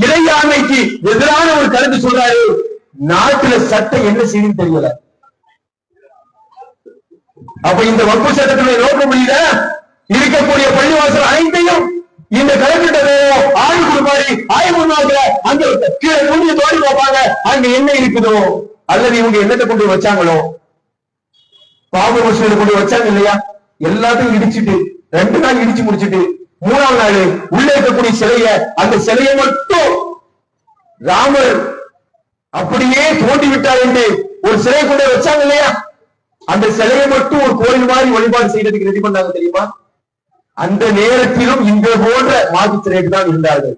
இறையாண்மைக்கு எதிரான ஒரு கருத்து சொல்றாரு. நாட்டுல சட்டம் என்ன செய்யுன்னு தெரியல. அப்ப இந்த வக்ஃப் சட்டத்தினுடைய நோக்கம் முடியல, இருக்கக்கூடிய பள்ளிவாசல் அனைத்தையும் இந்த கலெக்டர் ஆய்வு கொடுப்பாரு. ஆய்வு அங்க கீழே குஞ்சு தோண்டி பார்ப்பாங்க, அங்க என்ன இருக்குதோ அல்லது இவங்க என்னத்தை கொண்டு வச்சாங்களோ, பாபர் மசூதியை கொண்டு வச்சாங்க இல்லையா, எல்லாத்தையும் இடிச்சுட்டு 2 நாள் இடிச்சு முடிச்சுட்டு 3ஆம் நாள் உள்ள இருக்கக்கூடிய சிலைய, அந்த சிலையை மட்டும் ராமர் அப்படியே தோண்டி விட்டார் என்று ஒரு சிலை கொண்டு வச்சாங்க இல்லையா, அந்த சிலையை மட்டும் ஒரு கோயில் மாதிரி வழிபாடு செய்யறதுக்கு ரெடி பண்ணாங்க தெரியுமா? அந்த நேரத்திலும் இந்த போன்ற மாற்று சிலைக்கு தான் இருந்தார்கள்.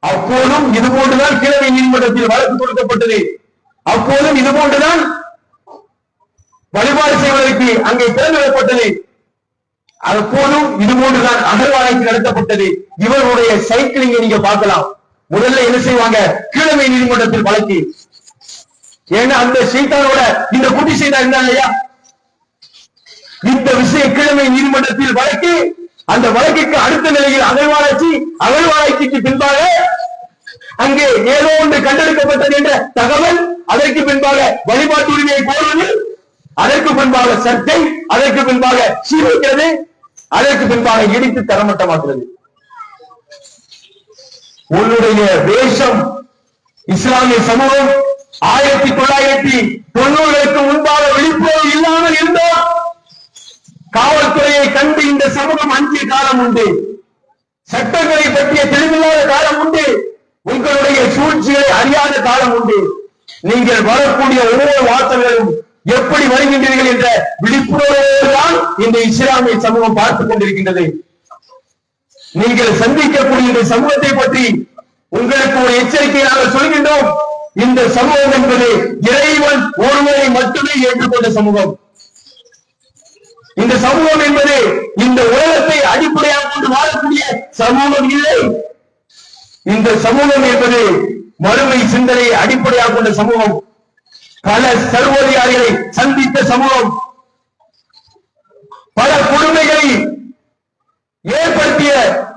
அப்போதும் இது போன்றுதான் கீழமை நீதிமன்றத்தில் வழக்கு கொடுக்கப்பட்டது. அப்போதும் இது போன்றுதான் வழிபாடு செய்வதற்கு அங்கே திறந்துவிடப்பட்டது. அப்போதும் இது போன்றுதான் அகழ்வாராய்ச்சி நடத்தப்பட்டது. இவர்களுடைய சைக்கிளிங்கை நீங்க பார்க்கலாம். முதல்ல என்ன செய்வாங்க? கீழமை நீதிமன்றத்தில் வழக்கு. ஏன்னா அந்த சைத்தானோட இந்த குட்டி சைத்தான் இருந்தா இல்லையா, இந்த விஷயம் கீழமை நீதிமன்றத்தில் வழக்கு. அந்த வழக்குக்கு அடுத்த நிலையில் அகழ்வாராய்ச்சிக்கு பின்பாக அங்கே ஏதோ ஒன்று கண்டெடுக்கப்பட்டது என்ற தகவல், அதற்கு பின்பாக வழிபாட்டு உரிமையை கோருவது, அதற்கு பின்பாக சர்ச்சை, அதற்கு பின்பாக சீர்வைக்கிறது, அதற்கு பின்பாக இடித்து தரமட்டமாக்குறது. உன்னுடைய வேஷம் இஸ்லாமிய சமூகம் 1990களுக்கு முன்பாக விழிப்புணர்வு இல்லாமல் இருந்தோம். காவல்துறையை கண்டு இந்த சமூகம் அஞ்சிய காலம் உண்டு. சட்டங்களை பற்றிய தெளிவில்லாத காலம் உண்டு. உங்களுடைய சூழ்ச்சிகளை அறியாத காலம் உண்டு. நீங்கள் வரக்கூடிய ஒவ்வொரு வாசல்களும் எப்படி வருகின்றீர்கள் என்ற விழிப்புணர்வோடுதான் இந்த இஸ்லாமிய சமூகம் பார்த்துக் கொண்டிருக்கின்றது. நீங்கள் சந்திக்கக்கூடிய இந்த சமூகத்தை பற்றி உங்களுக்கு ஒரு எச்சரிக்கை நாங்கள் சொல்கின்றோம். இந்த சமூகம் என்பது இறைவன் ஒருவரை மட்டுமே ஏற்றுக்கொண்ட சமூகம். இந்த சமூகம் என்பது இந்த உலகத்தை அடிப்படையாக கொண்டு வாழக்கூடிய சமூகம் இல்லை. இந்த சமூகம் என்பது மறுமை சிந்தனையை அடிப்படையாக கொண்ட சமூகம். பல சர்வோதிகாரிகளை சந்தித்த சமூகம், பல கொடுமைகளை ஏற்படுத்திய,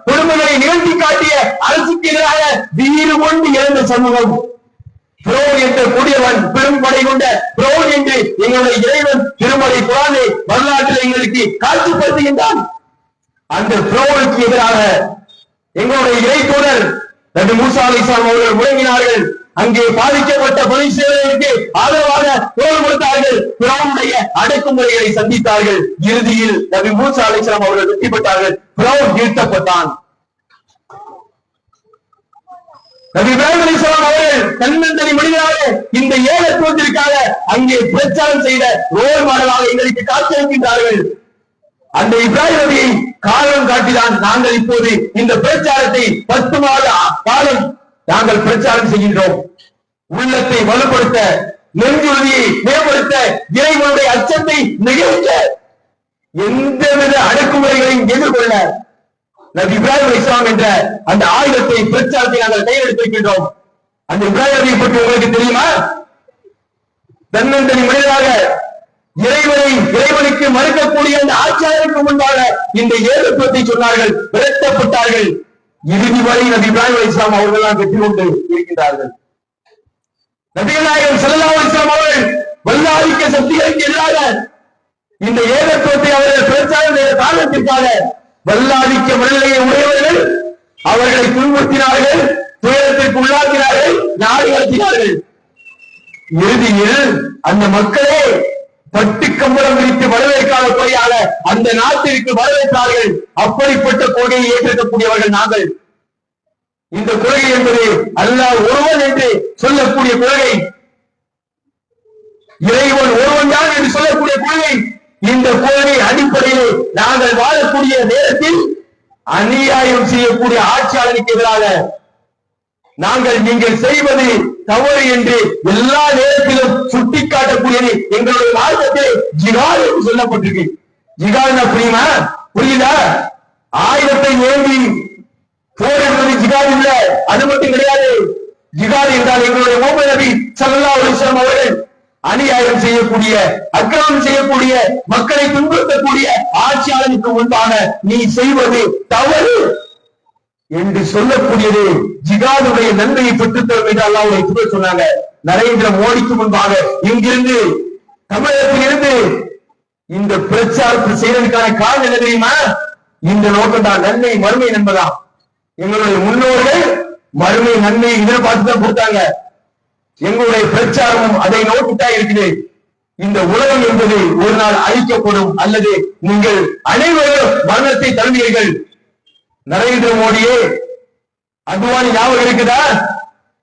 கொடுமைகளை நிகழ்த்தி காட்டிய, அரசுக்கு எதிராக வீறு கொண்டு இறந்த சமூகம். புரோன் என்ற கொடியவன், பெரும் படை கொண்ட புரோன் என்று எங்களுடைய இறைவன் திருமலை குரானை வரலாற்றில் எங்களுக்கு காட்சிப்படுத்துகின்றான். அந்த புரோனுக்கு எதிராக எங்களுடைய இறை தோழர் நபி மூசா அலைஹிஸ்ஸலாம் அவர்கள் முழங்கினார்கள். அங்கே பாதிக்கப்பட்ட பலிஸ்தீனர்களுக்கு ஆதரவாக குரல் கொடுத்தார்கள். பிறவுடைய அடக்குமுறைகளை சந்தித்தார்கள். இறுதியில் நபி மூசா அலைஹிஸ்ஸலாம் அவர்கள் வெற்றி பெற்றார்கள். பிறவு வீழ்த்தப்பட்டான். நபி இப்ராஹிம் அலைஹிஸ்ஸலாம் அவர்கள் தன்னந்தனி மனிதனாக இந்த ஏகத்துவத்திற்காக அங்கே பிரச்சாரம் செய்த ரோல் மாடலாக எங்களுக்கு காட்சியளிக்கின்றார்கள். அந்த இப்ராஹிம் நபியை காரணம் காட்டிதான் நாங்கள் இப்போது இந்த பிரச்சாரத்தை 10 மாத காலம் நாங்கள் பிரச்சாரம் செய்கின்றோம். உள்ளத்தை வலுப்படுத்த, நெஞ்சுறுதியை மேம்படுத்த, இறைவனுடைய அச்சத்தை நிகழ்த்த, எந்தவித அடக்குமுறைகளையும் எதிர்கொள்ள நபி இப்ராஹிம் அலைஹிஸ்ஸலாம் என்ற அந்த ஆயுதத்தை, பிரச்சாரத்தை நாங்கள் கையெழுத்திருக்கின்றோம். அந்த இப்ராஹிம் நபியை பற்றி உங்களுக்கு தெரியுமா? தன்னந்தனி மனிதராக இறைவனுக்கு மறுக்கக்கூடிய அந்த ஆட்சியாளருக்கு முன்பாக இந்த ஏகத்துவத்தை சொன்னார்கள், விரட்டப்பட்டார்கள். இறுதி வரை நபி இப்ராஹிம் அலைஹிஸ்ஸலாம் அவர்கள் தான் வெற்றி கொண்டு இருக்கின்றார்கள். நபிகள் நாயகம் ஸல்லல்லாஹு அலைஹி வஸல்லம் அவர்கள் வல்லாதிக்க சக்திகளுக்கு எதிராக இந்த ஏகத்துவத்தை அவர்கள் பிரச்சாரம் செய்த காரணத்திற்காக வல்லாதிக்க மனநிலையை உடையவர்கள் அவர்களை துன்புறுத்தினார்கள், துயரத்திற்கு உள்ளாக்கினார்கள், நாடு கடத்தினார்கள். இறுதியில் அந்த மக்களே பட்டு கம்பளம் விரித்து வரவேற்காத குறையாக அந்த நாட்டிற்கு வரவேற்றார்கள். அப்படிப்பட்ட கொள்கையை ஏற்றிருக்கக்கூடியவர்கள் நாங்கள். இந்த கொள்கை என்பது அல்லாஹ் ஒருவன் என்று சொல்லக்கூடிய கொள்கை, இறைவன் ஒருவன் தான் என்று சொல்லக்கூடிய கொள்கை. இந்த கொள்கை அடிப்படையில் நாங்கள் வாழக்கூடிய நேரத்தில் அநியாயம் செய்யக்கூடிய ஆட்சியாளருக்கு எதிராக நீங்கள் செய்வது தவறு என்று எல்லா நேரத்திலும் சுட்டிக்காட்டக்கூடியது எங்களுடைய மார்க்கத்தில் ஜிகாத் என்று சொல்லப்பட்டிருக்கு. ஜிகாத்னா புரியுதா? ஆயுதத்தை ஏந்தி போர் என்பது ஜிகாத் இல்ல, அது மட்டும் கிடையாது. ஜிகாத் என்றால் எங்களுடைய முஹம்மது நபி ஸல்லல்லாஹு அலைஹி வஸல்லம் அவர்கள் அநியாயம் செய்யக்கூடிய, அக்கிரமம் செய்யக்கூடிய, மக்களை துன்புறுத்தக்கூடிய ஆட்சியாளருக்கு முன்பாக நீ செய்வது தவறு என்று சொல்லக்கூடியது ஜிகாதுடைய நன்மையை பெற்றுத்தரும் என்று அல்லாஹ்வுடைய தூதர் சொன்னாங்க. நரேந்திர மோடிக்கு முன்பாக இங்கிருந்து தமிழகத்திலிருந்து இந்த பிரச்சாரத்தை செய்வதற்கான காரணம் என்ன தெரியுமா? இந்த நோக்கம் தான், நன்மை மறுமை நன்மைதான். எங்களுடைய முன்னோர்கள் மறுமை நன்மையை எதிர்பார்த்து தான் கொடுத்தாங்க. எங்களுடைய பிரச்சாரமும் அதை நோக்கித்தான் இருக்குது. இந்த உலகம் என்பது ஒரு நாள் அழிக்கப்படும், அல்லது நீங்கள் அனைவரும் மரணத்தை தழுவீர்கள். நரேந்திர மோடியே, அத்வானி ஞாபகம் இருக்குதா?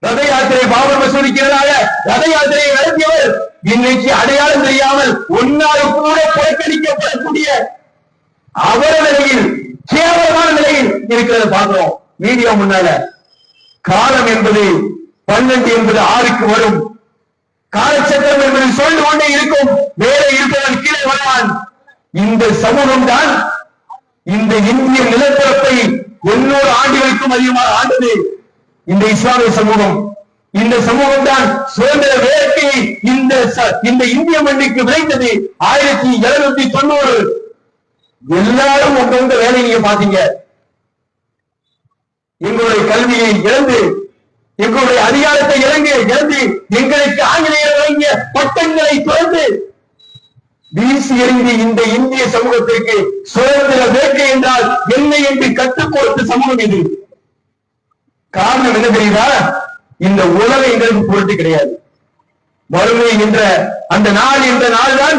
ரத யாத்திரை பாபர் மசூதிக்கு எதிராக ரத யாத்திரையை நடத்தியவர் இன்னைக்கு அடையாளம் தெரியாமல் ஒன்னாறு கூட புறக்கணிக்கப்படக்கூடிய அவர நிலையில், கேவலமான நிலையில் இருக்கிறத பார்க்கிறோம் மீடியா முன்னால. காலம் என்பது 12 என்பது 6க்கு வரும். காலச்சட்டம் என்பது சொல்லிக் கொண்டே இருக்கும். மேலே இருப்பவன் கீழே வருவான். இந்த சமூகம் தான் இந்த இந்திய நிலப்பரப்பை 800 ஆண்டுகளுக்கும் அதிகமாக ஆண்டது. இந்த இஸ்லாமிய சமூகம். இந்த சமூகம் தான் சுதந்திர வேட்கையை இந்த இந்திய மண்ணுக்கு விளைந்தது 1790. எல்லாரும் உங்க வேலையை நீங்க பாத்தீங்க. எங்களுடைய கல்வியை இழந்து, எங்களுடைய அதிகாரத்தை இழந்து, எங்களுக்கு ஆங்கிலேயர் வழங்கிய பட்டங்களை தொடர்ந்து வீசி எறிந்து இந்த இந்திய சமூகத்திற்கு சுதந்திர வேட்கை என்றால் என்ன என்று கற்றுக் கொடுத்த சமூகம் இது. காரணம் என்ன தெரியுதா? இந்த உலகம் எங்களுக்கு பொருட்டு கிடையாது. வறுமை என்ற அந்த நாள் என்ற நாள் தான்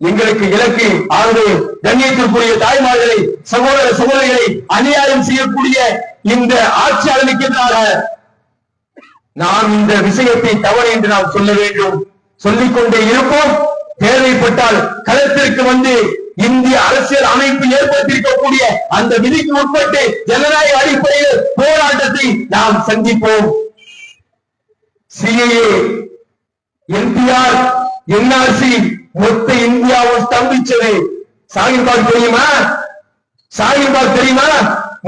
எங்களுக்கு இலக்கு. ஆகவே கண்ணியத்திற்குரிய தாய்மார்களை, சகோதர சகோதரிகளை அநியாயம் செய்யக்கூடிய இந்த ஆட்சியாளருக்கு எதிராக நாம் இந்த விஷயத்தை தவறு என்று நாம் சொல்ல வேண்டும். சொல்லிக்கொண்டே இருப்போம். தேவைப்பட்டால் களத்திற்கு வந்து இந்திய அரசியல் அமைப்பு ஏற்படுத்தியிருக்கக்கூடிய அந்த விதிக்கு உட்பட்டு ஜனநாயக அடிப்படையில் போராட்டத்தை நாம் சந்திப்போம். சிஏஏ, என்பிஆர், என்ஆர்சி மொத்த இந்தியாவும் ஸ்தம்பிச்சது. சாகிர்பாக் தெரியுமா? சாகிர்பாக் தெரியுமா?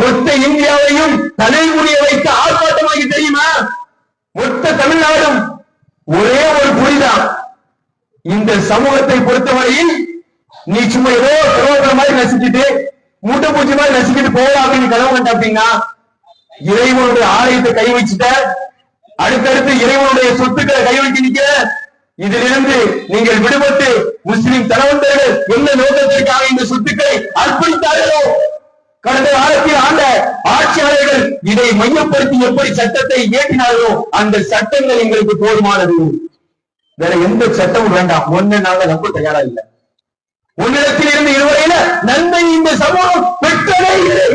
மொத்த இந்தியாவையும் தலைமுடிய வைக்க ஆர்ப்பாட்டமாகி தெரியுமா? மொத்த தமிழ்நாடும் ஒரே ஒரு புரிதான். இந்த சமூகத்தை பொறுத்தவரையில் நீ சும்மா ஏதோ சரோதர மாதிரி நசிக்கிட்டு, மூட்டை பூச்சி மாதிரி நசிக்கிட்டு போகலாம் அப்படின்னு கனவு கண்ட அப்படின்னா இறைவனுடைய ஆலயத்தை கை வச்சுட்ட, அடுத்தடுத்து இறைவனுடைய சொத்துக்களை கை வச்சு நிக்கிற. இதிலிருந்து நீங்கள் விடுபட்டு முஸ்லிம் தலைவர்கள் என்ன நோக்கத்திற்காக இந்த சொத்துக்களை அர்ப்பணித்தார்களோ, கடந்த காலத்தில் ஆண்ட ஆட்சியாளர்கள் இதை மையப்படுத்தி எப்படி சட்டத்தை இயற்றினார்களோ அந்த சட்டங்கள் எங்களுக்கு போதுமானது. வேற எந்த சட்டமும் வேண்டாம். ஒன்னு நாங்க நம்ப தயாரா இல்லை. உன்னிடத்தில் இருந்து இதுவரையில நன்மை இந்த சமூகம் பெற்றதே இல்லை.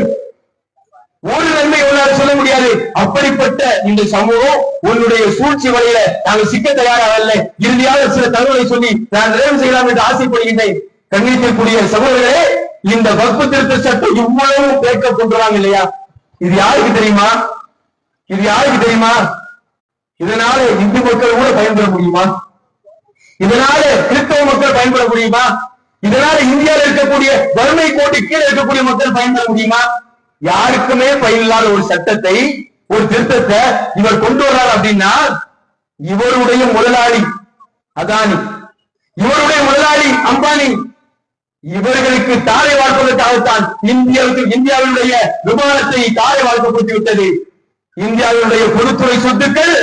ஒரு நன்மை உன்னால் சொல்ல முடியாது. அப்படிப்பட்ட இந்த சமூகம் உன்னுடைய சூழ்ச்சி வழியில நாங்கள் சிக்க தயாராகல. இறுதியாக சில தகவலை சொல்லி நான் நிறைவு செய்யலாம் என்று ஆசைப்படுகின்றேன். கண்ணியத்திற்குரிய சகோதரர்களே, இந்த வக்ஃப் திருத்த சட்டம் இவ்வளவு பேக்க கொண்டுறாங்க இல்லையா? இது யாருக்கு தெரியுமா? இது யாருக்கு தெரியுமா? இதனால இந்து மக்கள் கூட பயன்பெற முடியுமா? இதனால கிறிஸ்தவ மக்கள் பயன்பட முடியுமா? இதனால இந்தியாவில் இருக்கக்கூடிய வறுமை கோட்டு கீழே இருக்கக்கூடிய மக்கள் பயன்பட முடியுமா? யாருக்குமே பயனில்லாத ஒரு சட்டத்தை, ஒரு திருத்தத்தை இவர் கொண்டு வர்றார் அப்படின்னா இவருடைய முதலாளி அதானி, இவருடைய முதலாளி அம்பானி, இவர்களுக்கு தாரை வாழ்ப்பதற்காகத்தான் இந்தியாவுடைய விமானத்தை தாரை வாழ்க்கப்பட்டு விட்டது. இந்தியாவுடைய பொதுத்துறை சொத்துக்கள்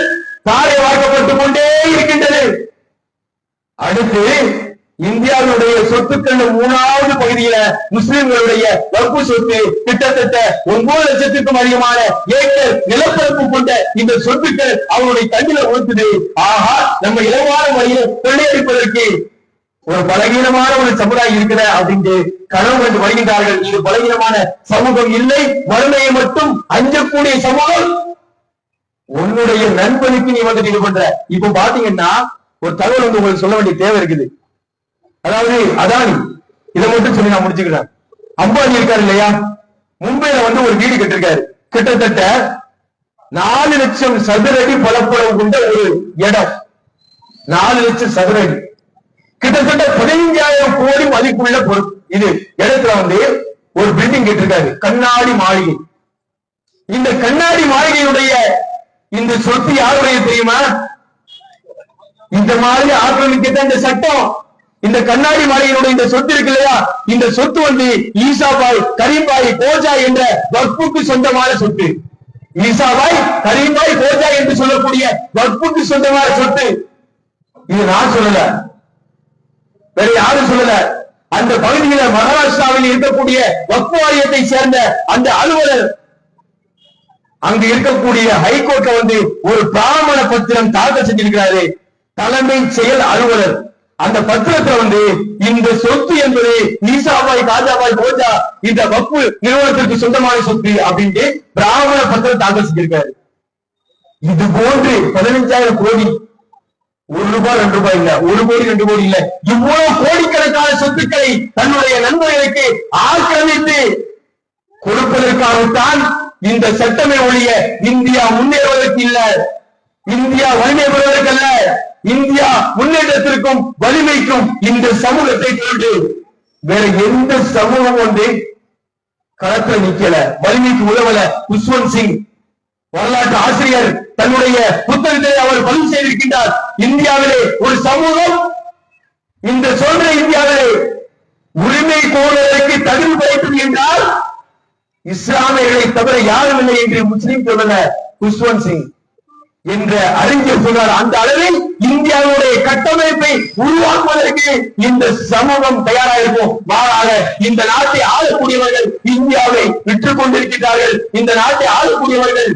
தாரை வாழ்க்கப்பட்டுக் கொண்டே இருக்கின்றது. அடுத்து இந்தியாவுடைய சொத்துக்கள் 3வது பகுதியில முஸ்லிம்களுடைய வக்ஃப் சொத்து கிட்டத்தட்ட 9 லட்சத்துக்கும் அதிகமான ஏக்கர் நிலப்பரப்பு கொண்ட இந்த சொத்துக்கள் அவருடைய கண்ணில உறுத்துது. ஆஹா, நம்ம இலவான வழியில் கொள்ளையடிப்பதற்கு ஒரு பலகீனமான ஒரு சமுதாயம் இருக்கிற அப்படின்ட்டு கனவு கண்டு வருகின்றார்கள். இது பலகீனமான சமூகம் இல்லை, வறுமையை மட்டும் அஞ்சக்கூடிய சமூகம். உன்னுடைய நண்பனுக்கு நீ வந்து இது பண்ற. இப்ப பாத்தீங்கன்னா ஒரு தகவல் வந்து உங்களுக்கு சொல்ல வேண்டிய தேவை இருக்குது. அதாவது அதானி, இதை மட்டும் சொல்லி நான் முடிச்சுக்கிறேன். அம்பானி இருக்காரு இல்லையா, மும்பைல வந்து ஒரு வீடு கட்டிருக்காரு. கிட்டத்தட்ட 4 லட்சம் சதுர அடி பரப்பளவு கொண்ட ஒரு இடம். 4 லட்சம் சதுர அடி, கிட்டத்தட்ட 15,000 கோடி மதிப்புள்ள பொருள். இது இடத்துல வந்து ஒரு பில்டிங் கட்டிருக்காரு, கண்ணாடி மாளிகை. இந்த கண்ணாடி மாளிகையுடைய இந்த சொத்து யாருடைய தெரியுமா? இந்த மாதிரி ஆக்கிரமிக்கத்தான் இந்த சட்டம். இந்த கண்ணாடி மாளிகையுடைய இந்த சொத்து இருக்கு இல்லையா, இந்த சொத்து வந்து ஈசாபாய், கரீம்பாய், கோஜா என்ற வக்ஃபுக்கு சொந்தமான சொத்து. ஈசாபாய், கரீம்பாய், கோஜா என்று சொல்லக்கூடிய வக்ஃபுக்கு சொந்தமான சொத்து. இது நான் சொல்லல, வேற யாரும் சொல்லல. அந்த பகுதியில மகாராஷ்டிராவில் இருக்கக்கூடிய வக்ஃப் வாரியத்தை சேர்ந்த அந்த அலுவலர் அங்கு இருக்கக்கூடிய ஹைகோர்ட்ல வந்து ஒரு பிராமண பத்திரம் தாக்கல் செஞ்சிருக்கிறாரு. தலைமை செயல் அலுவலர் அந்த பத்திரத்தை வந்து இந்த சொத்து என்பது ஈசாபாய், காஜாபாய், கோஜா இந்த வக்ஃப் நிறுவனத்திற்கு சொந்தமான சொத்து அப்படின்ட்டு பிராமண பத்திரம் தாக்கல் செஞ்சிருக்காரு. இது போன்று 15,000 கோடி, 1 ரூபாய் 2 ரூபாய் இல்ல, 1 கோடி 2 கோடி இல்ல, இவ்வளவு கோடிக்கணக்கான சொத்துக்களை தன்னுடைய நண்பர்களுக்கு ஆக்கிரமித்து கொடுப்பதற்காகத்தான் இந்த சட்டமே ஒழிய இந்தியா முன்னேறுவதற்கு இல்ல, இந்தியா வலிமை பெறுவதற்கு அல்ல. இந்தியா முன்னேற்றத்திற்கும் வலிமைக்கும் இந்த சமூகத்தை கொண்டு வேற எந்த சமூகம் வந்து களத்துல நிக்கல, வலிமைக்கு உதவல. குஷ்வந்த் சிங் வரலாற்று ஆசிரியர் தன்னுடைய புத்தகத்தை அவர் பதிவு செய்திருக்கின்றார். இந்தியாவிலே ஒரு சமூகம் இந்த சொல்ற இந்தியாவிலே உரிமை கோருவதற்கு தகுதி படைத்தது என்றால் இஸ்லாமியர்களை தவிர யாரும் இல்லை என்று முஸ்லிம் சொல்ல குஷ்வந்த் சிங் என்ற அறிஞர் சொன்னார். அந்த அளவில் இந்தியாவுடைய கட்டமைப்பை உருவாக்குவதற்கு இந்த சமூகம் தயாராயிருக்கும். மாறாக இந்த நாட்டை ஆளக்கூடியவர்கள் இந்தியாவை விற்றுக் கொண்டிருக்கிறார்கள். இந்த நாட்டை ஆளக்கூடியவர்கள்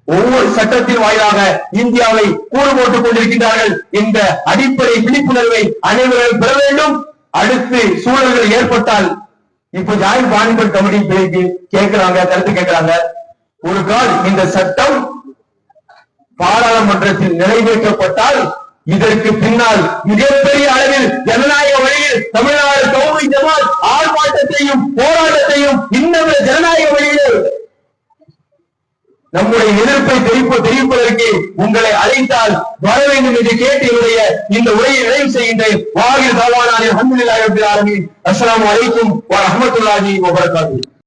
ஒவ்வொரு சட்டத்தின் வாயிலாக இந்தியாவை கூறு போட்டுக் கொண்டிருக்கிறார்கள் என்ற அடிப்படை விழிப்புணர்வை அனைவரும் பெற வேண்டும். அடுத்து சூழல்கள் ஏற்பட்டால் இப்ப ஜாயிண்ட் பார்லிமெண்ட் கமிட்டி கேட்கிறாங்க, கருத்து கேட்கிறாங்க. ஒரு கால் இந்த சட்டம் பாராளுமன்றத்தில் நிறைவேற்றப்பட்டால் இதற்கு பின்னால் மிகப்பெரிய அளவில் ஜனநாயக வழியில் தமிழ்நாடு தௌஹீத் ஜமாத் ஆர்ப்பாட்டத்தையும் போராட்டத்தையும் இன்னும் ஜனநாயக வழியில் நம்முடைய எதிர்ப்பை தெரிவிப்பதற்கு உங்களை அழைத்தால் வர வேண்டும் என்று கேட்டு இந்த உரையை நிறைவு செய்கின்றேன். வாகிர் தாவானானி அல்ஹம்துலில்லாஹி ரப்பில் ஆலமீன். அஸ்ஸலாமு அலைக்கும் வ ரஹ்மத்துல்லாஹி வ பரகாத்துஹு.